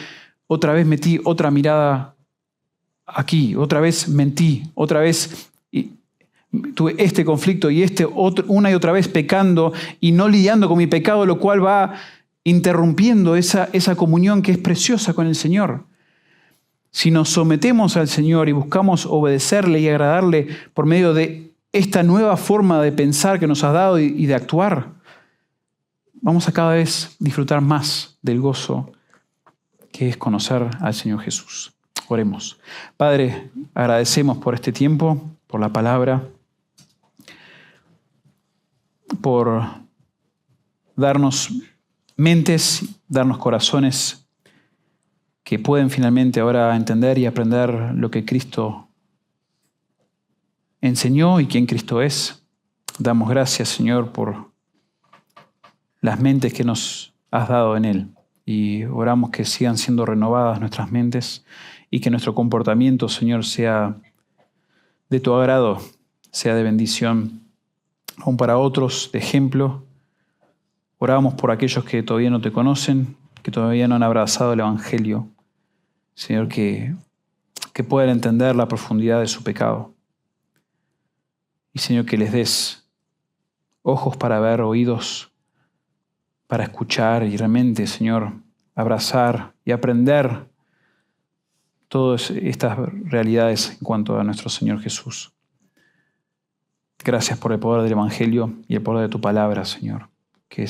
otra vez metí otra mirada aquí, otra vez mentí, otra vez tuve este conflicto y una y otra vez pecando y no lidiando con mi pecado, lo cual va interrumpiendo esa comunión que es preciosa con el Señor. Si nos sometemos al Señor y buscamos obedecerle y agradarle por medio de esta nueva forma de pensar que nos ha dado y de actuar, vamos a cada vez disfrutar más del gozo que es conocer al Señor Jesús. Oremos. Padre, agradecemos por este tiempo, por la palabra, por darnos mentes, darnos corazones que pueden finalmente ahora entender y aprender lo que Cristo enseñó y quién Cristo es. Damos gracias, Señor, por las mentes que nos has dado en Él. Y oramos que sigan siendo renovadas nuestras mentes y que nuestro comportamiento, Señor, sea de tu agrado, sea de bendición, aún para otros, de ejemplo. Oramos por aquellos que todavía no te conocen, que todavía no han abrazado el Evangelio. Señor, que puedan entender la profundidad de su pecado. Y Señor, que les des ojos para ver, oídos para escuchar y realmente, Señor, abrazar y aprender todas estas realidades en cuanto a nuestro Señor Jesús. Gracias por el poder del Evangelio y el poder de tu palabra, Señor, que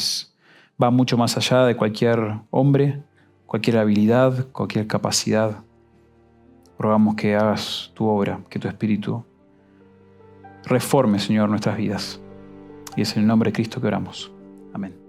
va mucho más allá de cualquier hombre, cualquier habilidad, cualquier capacidad. Rogamos que hagas tu obra, que tu Espíritu reforme, Señor, nuestras vidas. Y es en el nombre de Cristo que oramos. Amén.